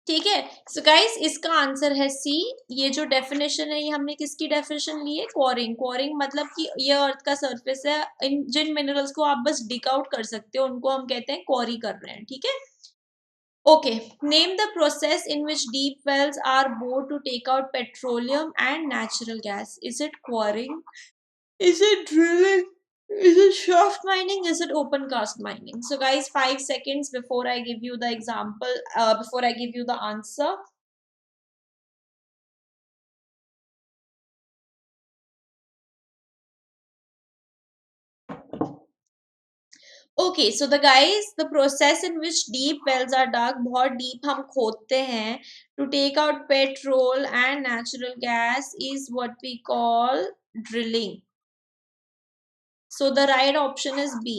ठीक है। सो गाइस इसका आंसर है सी। ये जो डेफिनेशन है ये हमने किसकी डेफिनेशन ली है, क्वारिंग। क्वारिंग मतलब कि ये अर्थ का सरफेस है, इन जिन मिनरल्स को आप बस डिक आउट कर सकते हो उनको हम कहते हैं क्वारी कर रहे हैं, ठीक है। Okay, name the process in which deep wells are bored to take out petroleum and natural gas. Is it quarrying? Is it drilling? Is it shaft mining? Is it open cast mining? So guys, 5 seconds before I give you the example, before I give you the answer. Okay, so the guys, the process in which deep wells are dug, बहुत deep हम खोदते हैं to take out petrol and natural gas is what we call drilling. So the right option is B.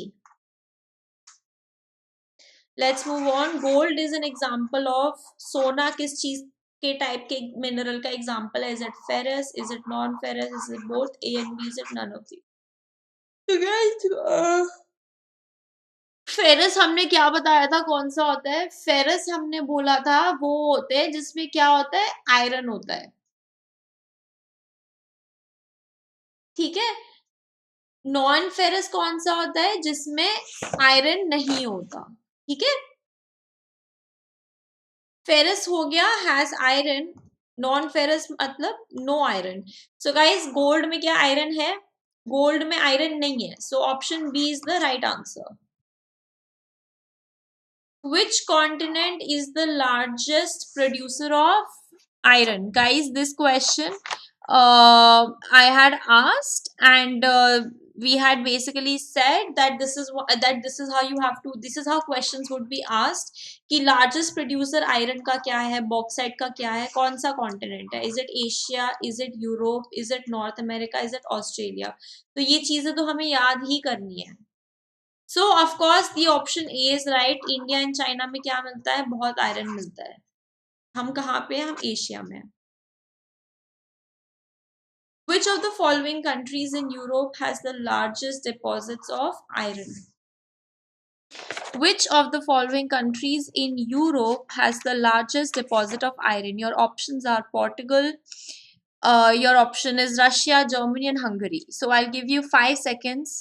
Let's move on. Gold is an example of, सोना किस चीज के type के mineral का एग्जांपल है, is it ferrous, is it non ferrous, is it both A and B, is it none of these? So guys, ferrous हमने क्या बताया था, कौन सा होता है? फेरस हमने बोला था वो होते हैं जिसमें क्या होता है, आयरन होता है, ठीक है। नॉन फेरस कौन सा होता है, जिसमें आयरन नहीं होता, ठीक है। फेरस हो गया हैज आयरन, नॉन फेरस मतलब no iron. So guys gold में क्या आयरन है? गोल्ड में आयरन नहीं है, so option B is the right answer. Which continent is the largest producer of iron? Guys, this question I had asked, and we had basically said that this is how you have to. This is how questions would be asked. कि largest producer iron का क्या है, bauxite का क्या है, कौन सा continent है? Is it Asia? Is it Europe? Is it North America? Is it Australia? तो ये चीजें तो हमें याद ही करनी है। सो of course the option A is right. India and China में क्या मिलता है? बहुत आयरन मिलता है। हम कहाँ पे हैं? हम एशिया में। Which of the following countries in Europe has the largest deposits of iron? Which of the following countries in Europe has the largest deposit of iron? Your options are Portugal. Your option is Russia, Germany, and Hungary. So I'll give you 5 seconds.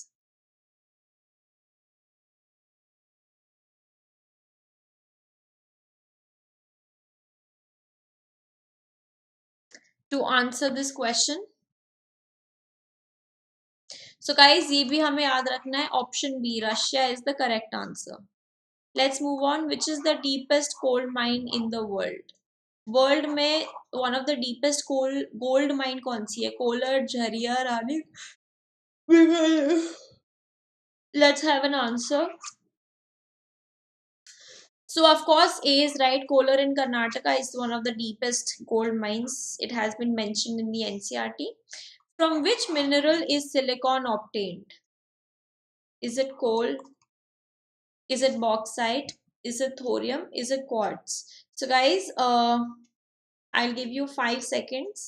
To answer this question. So guys, ये भी हमें याद रखना है, option B Russia is the correct answer. Let's move on. Which is the deepest gold mine in the world? World में one of the deepest gold mine कौन सी है? Kolar, Jharia, Rani? Let's have an answer. So of course A is right. Kolar in Karnataka is one of the deepest gold mines. It has been mentioned in the NCERT. From which mineral is silicon obtained? Is it coal? Is it bauxite? Is it thorium? Is it quartz? So guys, I'll give you 5 seconds.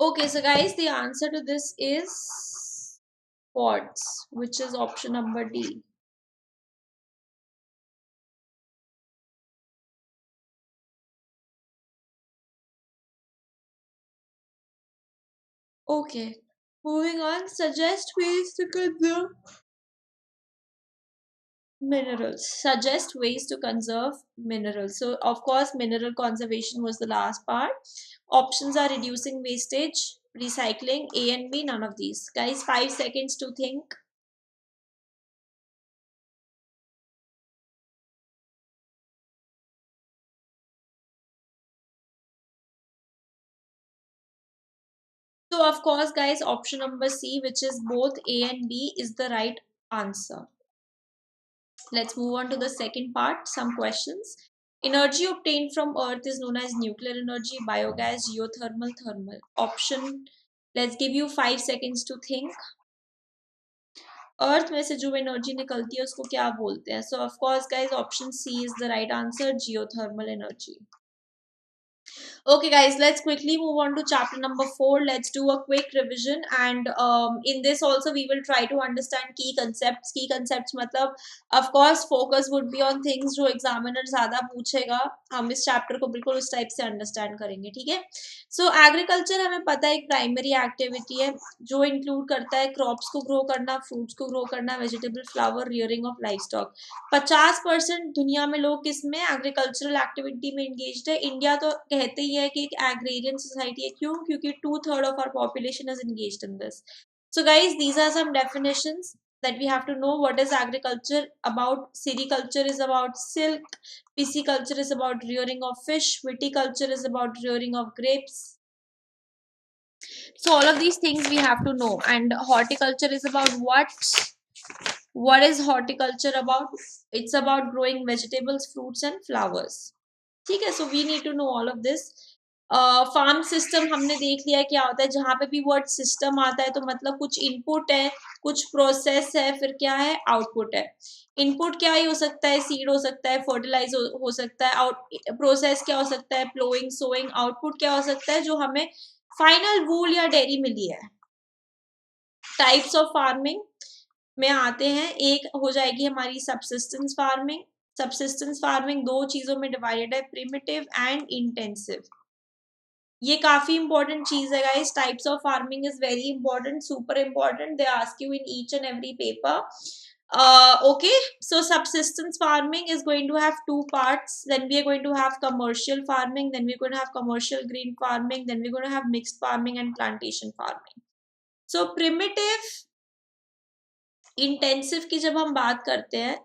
Okay, so guys, the answer to this is quartz, which is option number D. Okay, moving on. Suggest ways to conserve minerals. Suggest ways to conserve minerals. So of course, mineral conservation was the last part. Options are reducing wastage, recycling, A and B, none of these. Guys, 5 seconds to think. So of course, guys, option number C, which is both A and B, is the right answer. Let's move on to the second part, some questions. Energy obtained from Earth is known as nuclear energy, biogas, geothermal, thermal. Option, let's give you 5 seconds to think. अर्थ में से जो energy निकलती है उसको क्या बोलते हैं? So of course guys option C is the right answer, geothermal energy. Okay guys, let's quickly move on to chapter number 4. Let's do a quick revision, and in this also we will try to understand key concepts. Key concepts मतलब of course focus would be on things जो examiner ज़्यादा पूछेगा, हम इस chapter को बिल्कुल उस type से understand करेंगे, ठीक है। So agriculture हमें पता है एक primary activity है जो include करता है crops को grow करना, fruits को grow करना, vegetable, flower, rearing of livestock। 50% दुनिया में लोग किसमें एग्रीकल्चरल एक्टिविटी में इंगेज्ड है? इंडिया तो कहते ही है कि एक एग्रेरियन सोसाइटी है। क्यों? क्योंकि 2/3 of our population is engaged in this. So guys, these are some definitions that we have to know. What is agriculture about? Sericulture is about silk, pisciculture is about rearing of fish, viticulture is about rearing of grapes. So all of these things we have to know. And horticulture is about what is horticulture about? It's about growing vegetables, fruits and flowers. ठीक है, so we need to know all of this. Farm system हमने देख लिया क्या होता है, जहां पे भी वर्ड सिस्टम आता है तो मतलब कुछ इनपुट है, कुछ प्रोसेस है, फिर क्या है, आउटपुट है। इनपुट क्या ही हो सकता है, सीड हो सकता है, फर्टिलाइज हो सकता है, आउट प्रोसेस क्या हो सकता है, प्लोइंग, सोइंग, आउटपुट क्या हो सकता है, जो हमें फाइनल वूल या डेयरी मिली है। टाइप्स ऑफ फार्मिंग में आते हैं, एक हो जाएगी हमारी सबसिस्टेंस फार्मिंग। सबसिस्टेंस फार्मिंग दो चीजों में डिवाइडेड है, प्रिमिटिव एंड इंटेंसिव। ये काफी इंपॉर्टेंट चीज है guys, types of farming is very important, super important, they ask you in each and every paper. Okay, so subsistence farming is going to have two parts. Then we are going to have commercial farming, then we're going to have commercial green farming, then we're going to have mixed farming and plantation farming. So primitive, intensive की जब हम बात करते हैं,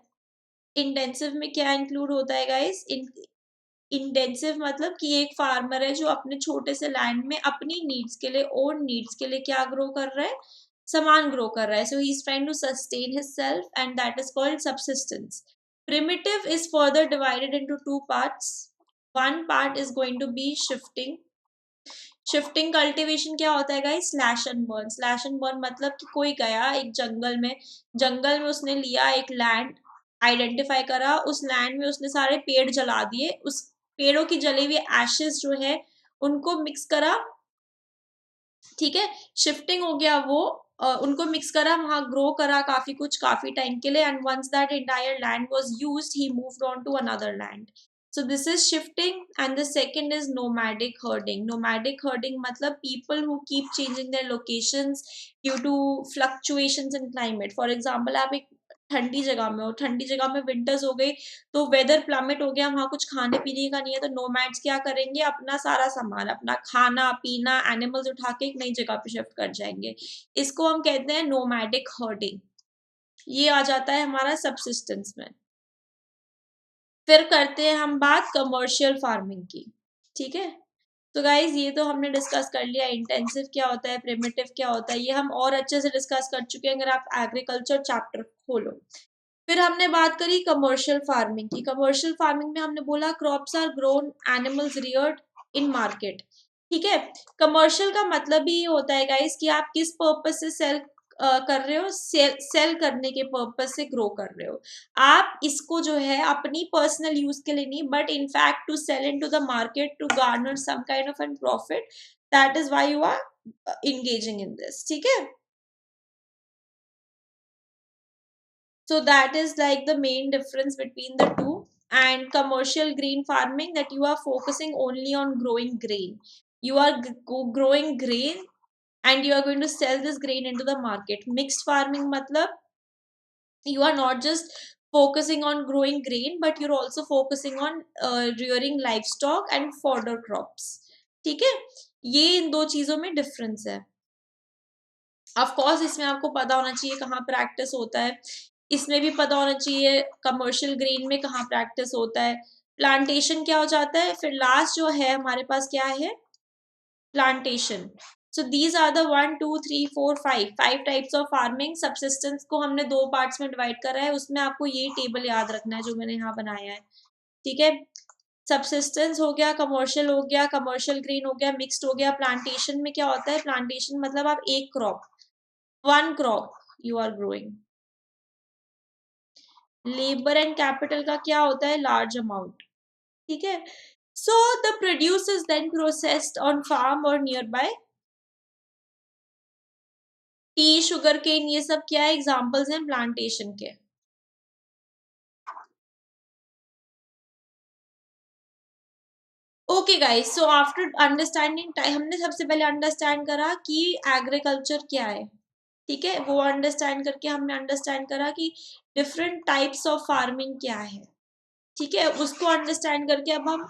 intensive में क्या include होता है गाइस, इंटेंसिव मतलब कि एक फार्मर है जो अपने छोटे से लैंड में अपनी नीड्स के लिए, ओन नीड्स के लिए क्या ग्रो कर रहा है, सामान ग्रो कर रहा है. So he is trying to sustain himself and that is called subsistence. Primitive is further divided into two parts. One part is going to be shifting. Shifting cultivation क्या होता है guys, slash and burn. Slash and burn मतलब कि कोई गया एक जंगल में उसने लिया एक लैंड, आइडेंटिफाई करा, उस लैंड में उसने सारे पेड़ जला दिए, उस पेड़ों की जली हुई एशेस जो है उनको मिक्स करा, ठीक है, शिफ्टिंग हो गया वो, उनको मिक्स करा, वहां ग्रो करा काफी कुछ काफी टाइम के लिए, and once that entire land was used he moved on to another land. So this is shifting, and the second is nomadic herding. Nomadic herding मतलब people who keep changing their locations due to fluctuations in climate. For example, आप एक ठंडी जगह में हो, ठंडी जगह में विंटर्स हो गई तो वेदर प्लमेट हो गया, वहां कुछ खाने पीने का नहीं है, तो नोमैड्स क्या करेंगे, अपना सारा सामान, अपना खाना पीना, एनिमल्स उठा के एक नई जगह पे शिफ्ट कर जाएंगे. इसको हम कहते हैं नोमैडिक हर्डिंग. ये आ जाता है हमारा सबसिस्टेंस में. फिर करते हैं हम बात कमर्शियल फार्मिंग की, ठीक है. तो गाइज ये तो हमने डिस्कस कर लिया, इंटेंसिव क्या होता है, प्रिमिटिव क्या होता है, ये हम और अच्छे से डिस्कस कर चुके हैं अगर आप एग्रीकल्चर चैप्टर खोलो. फिर हमने बात करी कमर्शियल फार्मिंग की. कमर्शियल फार्मिंग में हमने बोला crops are grown, animals reared in market, ठीक है. कमर्शियल का मतलब ही ये होता है गाइस कि आप किस पर्पस से सेल कर रहे हो, सेल करने के पर्पस से ग्रो कर रहे हो. आप इसको जो है अपनी पर्सनल यूज के लिए नहीं, but in fact to sell into the market to garner some kind of an profit. That is why you are engaging in this, ठीक है. So that is like the main difference between the two. And commercial green farming, that you are focusing only on growing grain. You are growing grain and you are going to sell this grain into the market. Mixed farming matlab you are not just focusing on growing grain, but you're also focusing on rearing livestock and fodder crops. ठीक है, ये इन दो चीजों में difference है. Of course इसमें आपको पता होना चाहिए कहाँ प्रैक्टिस होता है, इसमें भी पता होना चाहिए कमर्शियल ग्रेन में कहाँ प्रैक्टिस होता है, प्लांटेशन क्या हो जाता है. फिर लास्ट जो है हमारे पास क्या है, plantation. So these are the 1 2 3 4 5 types of farming. Subsistence को हमने दो पार्ट्स में डिवाइड करा है, उसमें आपको ये टेबल याद रखना है जो मैंने यहाँ बनाया है, ठीक है. सबसिस्टेंस हो गया, कमर्शियल हो गया, कमर्शियल ग्रीन हो गया, मिक्स्ड हो गया. प्लांटेशन में क्या होता है, प्लांटेशन मतलब आप एक crop, one crop you are growing. Labour and capital का क्या होता है, लार्ज अमाउंट, ठीक है. So the produce is then processed on farm और nearby. Tea, sugarcane, ये सब क्या है, एग्जांपल्स हैं प्लांटेशन के. Okay guys, so after understanding, हमने सबसे पहले अंडरस्टैंड करा कि एग्रीकल्चर क्या है, ठीक है. वो अंडरस्टैंड करके हमने अंडरस्टैंड करा कि डिफरेंट टाइप्स ऑफ फार्मिंग क्या है, ठीक है. उसको अंडरस्टैंड करके अब हम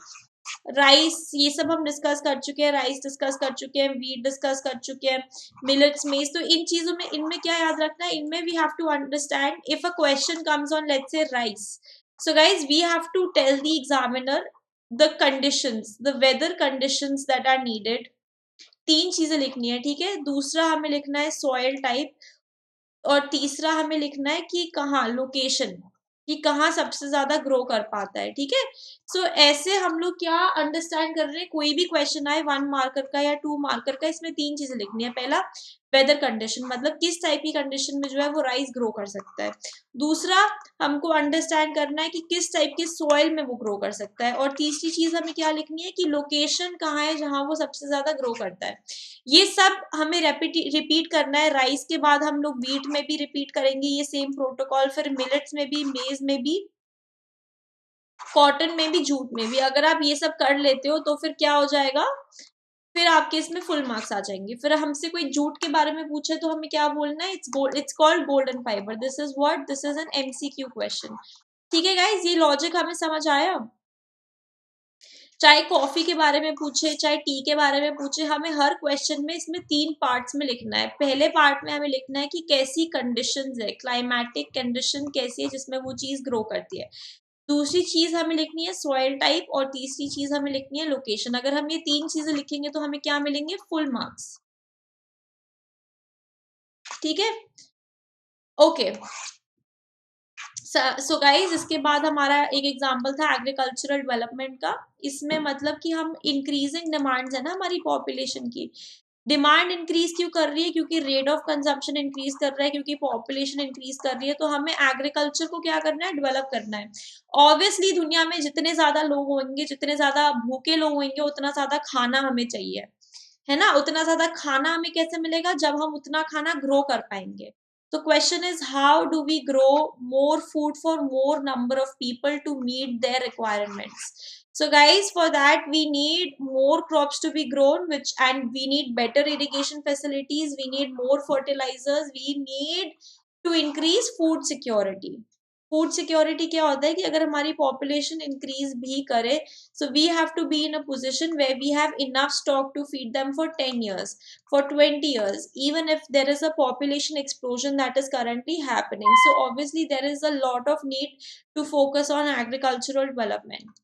राइस, ये सब हम डिस्कस कर चुके हैं, राइस डिस्कस कर चुके हैं, वीट डिस्कस कर चुके हैं, मिलेट्स, मेज. तो इन चीजों में, इनमें क्या याद रखना है, इनमें we have to understand if a question comes on let's say rice. So guys we have to tell the examiner the conditions, the weather conditions that are needed. तीन चीजें लिखनी है, ठीक है. दूसरा हमें लिखना है सॉइल टाइप, और तीसरा हमें लिखना है कि कहाँ लोकेशन, कि कहाँ सबसे ज्यादा ग्रो कर पाता है, ठीक है। सो ऐसे हम लोग क्या अंडरस्टैंड कर रहे हैं, कोई भी क्वेश्चन आए 1 मार्कर का या 2 मार्कर का, इसमें 3 चीजें लिखनी है। पहला, वेदर कंडीशन, मतलब किस टाइप की कंडीशन में जो है वो राइस ग्रो कर सकता है। दूसरा, हमको अंडरस्टैंड करना है कि किस टाइप के सॉइल में वो ग्रो कर सकता है। और तीसरी चीज हमें क्या लिखनी है कि लोकेशन कहाँ है जहां वो सबसे ज्यादा ग्रो करता है। ये सब हमें रिपीट करना है। राइस के बाद हम लोग व्हीट में भी रिपीट करेंगे ये सेम प्रोटोकॉल, फिर मिलेट्स में भी, मेज में भी, कॉटन में भी, जूट में भी। अगर आप ये सब कर लेते हो तो फिर क्या हो जाएगा, फिर आपके इसमें फुल मार्क्स आ जाएंगे। फिर हमसे कोई जूट के बारे में पूछे तो हमें क्या बोलना है, it's called golden fibre. This is what, this is an MCQ question. ठीक है गाइज, ये लॉजिक हमें समझ आया। चाहे कॉफी के बारे में पूछे, चाहे टी के बारे में पूछे, हमें हर क्वेश्चन में इसमें 3 पार्ट्स में लिखना है। पहले पार्ट में हमें लिखना है कि कैसी कंडीशंस है, क्लाइमेटिक कंडीशन कैसी है जिसमें वो चीज ग्रो करती है। दूसरी चीज हमें लिखनी है सॉइल टाइप, और तीसरी चीज हमें लिखनी है लोकेशन। अगर हम ये 3 चीजें लिखेंगे तो हमें क्या मिलेंगे, फुल मार्क्स। ठीक है, ओके। सो गाइज, इसके बाद हमारा एक एग्जांपल था एग्रीकल्चरल डेवलपमेंट का। इसमें मतलब कि हम इंक्रीजिंग डिमांड्स है ना हमारी पॉपुलेशन की, डिमांड इंक्रीज क्यों कर रही है, क्योंकि रेट ऑफ कंजम्पशन इंक्रीज कर रहा है, क्योंकि पॉपुलेशन इंक्रीज कर रही है। तो हमें एग्रीकल्चर को क्या करना है, डेवलप करना है। ऑब्वियसली दुनिया में जितने ज्यादा लोग होंगे, जितने ज्यादा भूखे लोग होंगे, उतना ज्यादा खाना हमें चाहिए, है ना। उतना ज्यादा खाना हमें कैसे मिलेगा, जब हम उतना खाना ग्रो कर पाएंगे। तो question is, how do we grow more food for more number of people to meet their requirements. So guys, for that we need more crops to be grown, which, and we need better irrigation facilities, we need more fertilizers, we need to increase food security. Food security क्या होता है कि अगर हमारी population increase भी करे, so we have to be in a position where we have enough stock to feed them for 10 years, for 20 years, even if there is a population explosion that is currently happening. So obviously there is a lot of need to focus on agricultural development.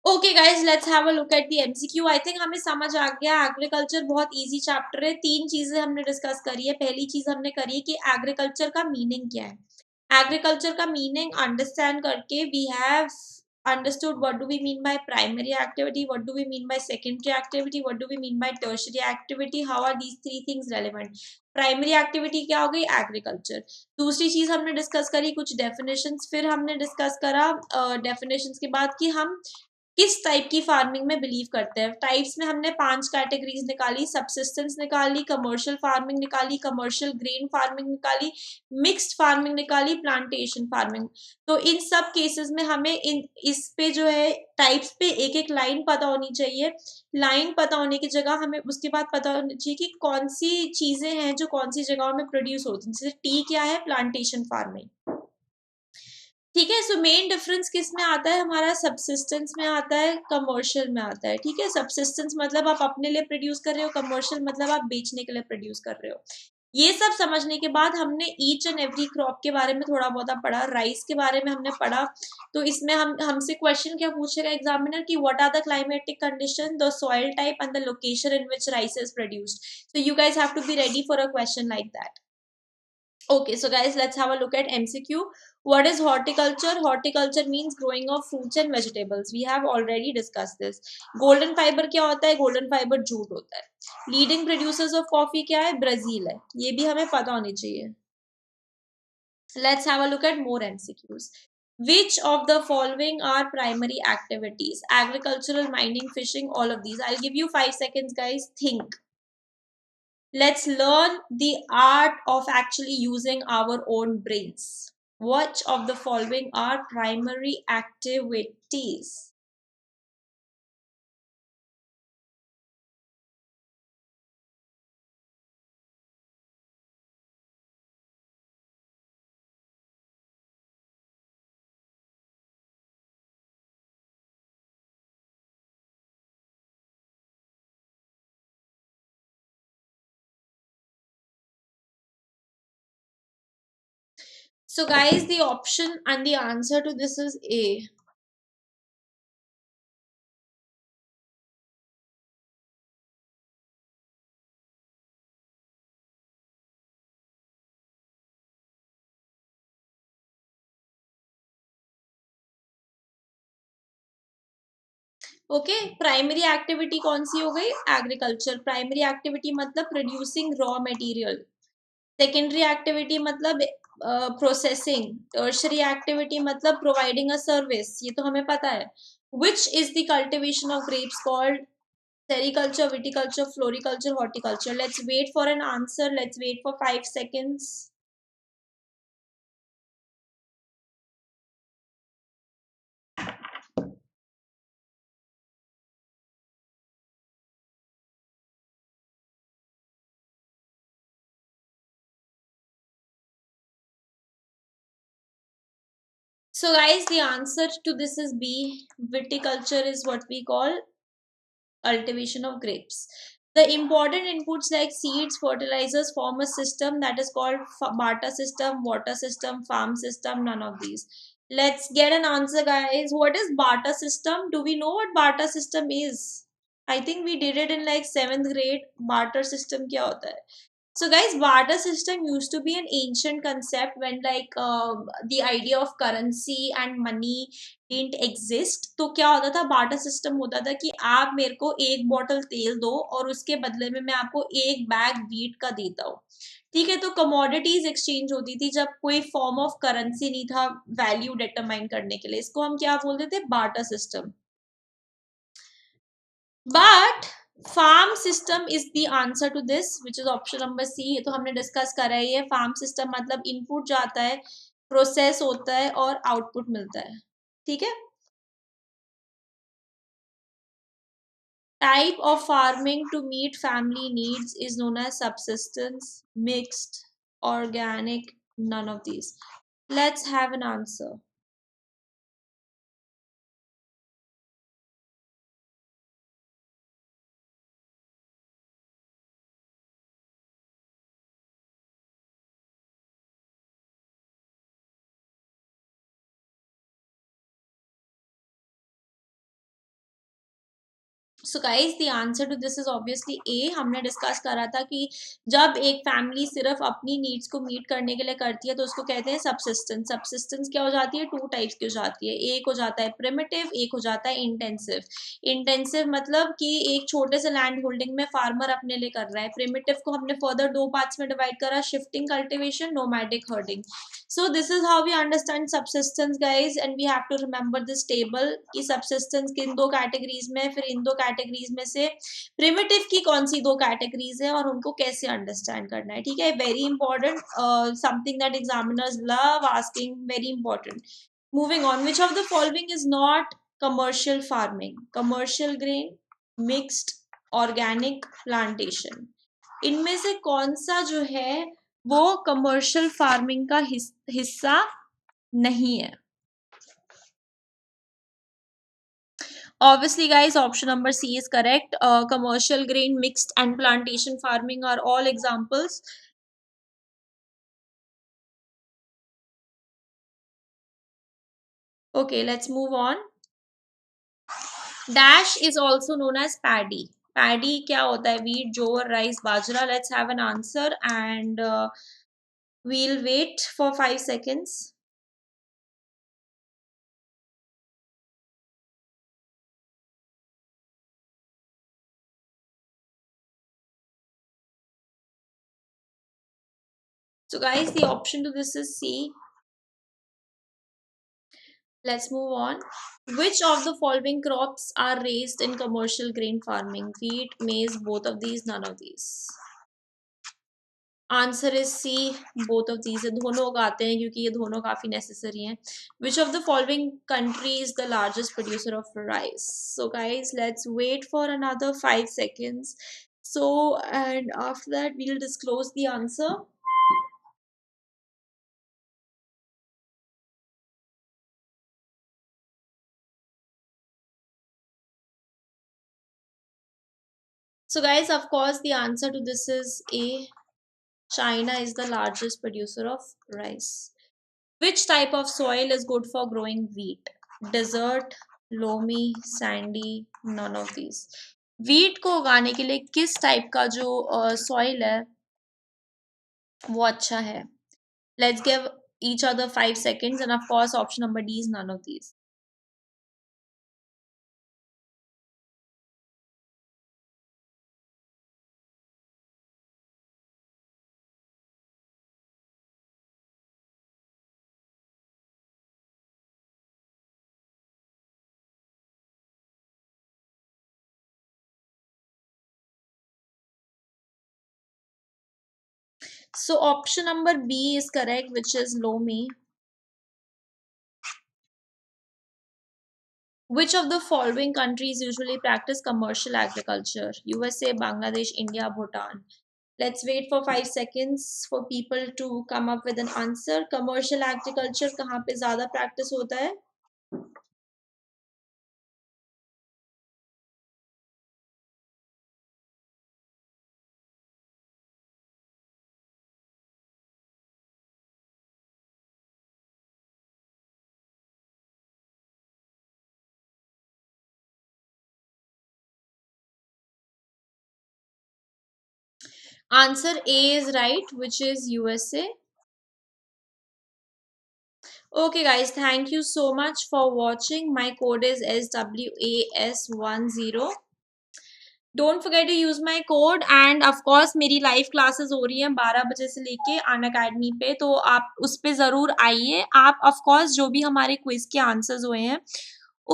Okay guys, let's have a look at the MCQ. I think हमें समझ आ गया, agriculture बहुत easy chapter है। 3 चीजें हमने discuss करी है। पहली चीज हमने करी है कि एग्रीकल्चर का मीनिंग क्या है। एग्रीकल्चर का मीनिंग अंडरस्टैंड करके we have understood what do we mean by primary activity, what do we mean by secondary activity, what do we mean by tertiary activity, how are these 3 things relevant। Primary activity क्या हो गई, agriculture. दूसरी चीज हमने discuss करी कुछ definitions, फिर हमने डिस्कस करा डेफिनेशंस के बाद कि हम किस टाइप की फार्मिंग में बिलीव करते हैं। टाइप्स में हमने 5 कैटेगरीज निकाली, सबसिस्टेंस निकाली, कमर्शियल फार्मिंग निकाली, कमर्शियल ग्रेन फार्मिंग निकाली, मिक्स्ड फार्मिंग निकाली, प्लांटेशन फार्मिंग। तो इन सब केसेस में हमें इन इस पे जो है टाइप्स पे एक एक लाइन पता होनी चाहिए। लाइन पता होने की जगह हमें उसके बाद पता होनी चाहिए कि कौन सी चीजें हैं जो कौन सी जगहों में प्रोड्यूस होती हैं। जैसे टी क्या है, प्लांटेशन फार्मिंग। ठीक है, सो मेन डिफरेंस किस में आता है हमारा, सबसिस्टेंस में आता है, कमर्शियल में आता है। ठीक है, सबसिस्टेंस मतलब आप अपने लिए प्रोड्यूस कर रहे हो, कमर्शियल मतलब आप बेचने के लिए प्रोड्यूस कर रहे हो। ये सब समझने के बाद हमने ईच एंड एवरी क्रॉप के बारे में थोड़ा बहुत पढ़ा। राइस के बारे में हमने पढ़ा, तो इसमें हम हमसे क्वेश्चन क्या पूछेगा एग्जामिनर की, what are the climatic condition, the soil type and the location in which rice is produced. So you guys have to be ready for a question like that. Okay, so guys, let's have a look at MCQ. What is horticulture? Horticulture means growing of fruits and vegetables. We have already discussed this. Golden fiber क्या होता है? Golden fiber jute होता है। Leading producers of coffee क्या है? Brazil है। ये भी हमें पता होनी चाहिए। Let's have a look at more MCQs. Which of the following are primary activities? Agricultural, mining, fishing, all of these. I'll give you 5 seconds, guys. Think. Let's learn the art of actually using our own brains. Which of the following are primary activities? So guys, the option and the answer to this is A. Okay, primary activity कौन सी हो गई? एग्रीकल्चर। Primary activity मतलब producing raw material. Secondary activity मतलब processing. Tertiary activity मतलब providing a service, ये तो हमें पता है। Which is the cultivation of grapes called? Sericulture, viticulture, floriculture, horticulture. Let's wait for an answer, let's wait for 5 seconds. So guys, the answer to this is B. Viticulture is what we call cultivation of grapes. The important inputs like seeds, fertilizers form a system that is called barter system, water system, farm system, none of these. Let's get an answer, guys. What is barter system? Do we know what barter system is? I think we did it in like 7th grade. Barter system क्या होता है? So guys, barter system used to be an ancient concept when like the idea of currency and money didn't exist. तो क्या होता था? barter system होता था कि आप मेरे को एक बॉटल तेल दो और उसके बदले में मैं आपको एक बैग वीट का देता हूँ। ठीक है, तो कमोडिटीज एक्सचेंज होती थी जब कोई फॉर्म ऑफ करेंसी नहीं था वैल्यू डिटरमाइन करने के लिए। इसको हम क्या बोलते थे? Barter system. But farm system is the answer to this which is option number C. ये तो हमने डिस्कस करा ही है। फार्म सिस्टम मतलब इनपुट जाता है, प्रोसेस होता है और आउटपुट मिलता है। ठीक है। Type of farming to meet family needs is known as subsistence, mixed, organic, none of these. Let's have an answer. So guys the answer to this is obviously A. हमने discuss करा था कि जब एक फैमिली सिर्फ अपनी needs को meet करने के लिए करती है तो उसको कहते हैं सबसिस्टेंस। सबसिस्टेंस क्या हो जाती है? 2 टाइप्स की हो जाती है। एक हो जाता है प्रिमिटिव, एक हो जाता है इंटेंसिव। इंटेंसिव मतलब कि एक छोटे से लैंड होल्डिंग में फार्मर अपने लिए कर रहा है। प्रिमिटिव को हमने फर्दर 2 पार्ट्स में डिवाइड करा, shifting cultivation, nomadic herding. So this is how we understand subsistence guys, and we have to remember this table कि subsistence किन 2 कैटेगरीज में, फिर इन 2 कैटेगरीज में से primitive की कौन सी 2 कैटेगरीज है और उनको कैसे अंडरस्टैंड करना है। ठीक है, very important, something that examiners love asking, very important. Moving on, which of the following is not commercial farming? Commercial grain, mixed, organic, plantation. इनमें से कौन सा जो है वो कमर्शियल फार्मिंग का हिस्सा नहीं है? Obviously guys, option number C is correct. Commercial grain, mixed and plantation farming are all examples. Okay, let's move on. Dash is also known as paddy. Paddy क्या होता है? Wheat, jowar, rice, bajra. Let's have an answer and we'll wait for 5 seconds. So guys, the option to this is C. Let's move on. Which of the following crops are raised in commercial grain farming? Wheat, maize, both of these, none of these. Answer is C, both of these. दोनों उगाते हैं क्योंकि ये दोनों काफी necessary हैं। Which of the following country is the largest producer of rice? So guys let's wait for another 5 seconds. So and after that we'll disclose the answer. So guys, of course the answer to this is A. China is the largest producer of rice. Which type of soil is good for growing wheat? Desert, loamy, sandy, none of these. Wheat को उगाने के लिए किस type का जो soil है वो अच्छा है? Let's give each other 5 seconds and of course option number D is none of these. So option number B is correct, which is Lomi. Which of the following countries usually practice commercial agriculture? USA, Bangladesh, India, Bhutan. Let's wait for 5 seconds for people to come up with an answer. Commercial agriculture कहाँ पे ज़्यादा practice होता है? Answer A is right, which is USA. Okay, guys, thank you so much for watching. My code is SWAS10. Don't forget to use my code and of course मेरी live classes हो रही हैं 12 बजे से लेके अन academy पे, तो आप उस पे ज़रूर आइए। आप ऑफ कोर्स जो भी हमारे क्विज के आंसर्स हुए हैं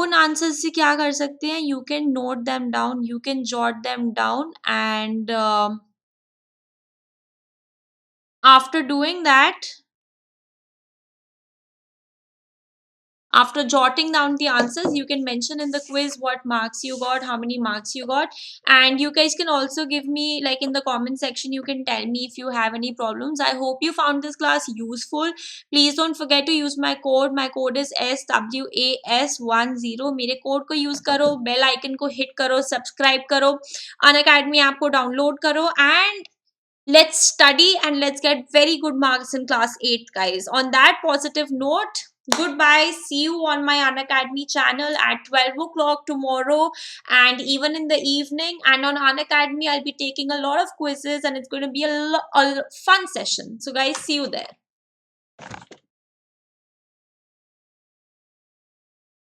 उन आंसर्स से क्या कर सकते हैं, you can note them down, you can jot them down and after doing that, after jotting down the answers, you can mention in the quiz what marks you got, how many marks you got, and you guys can also give me, like, in the comment section, you can tell me if you have any problems. I hope you found this class useful. Please don't forget to use my code. My code is SWAS10. मेरे code को use करो, bell icon को hit करो, subscribe करो, Unacademy app को download करो, and let's study and let's get very good marks in class 8, guys. On that positive note, goodbye. See you on my Unacademy channel at 12 o'clock tomorrow and even in the evening. And on Unacademy, I'll be taking a lot of quizzes and it's going to be a fun session. So, guys, see you there.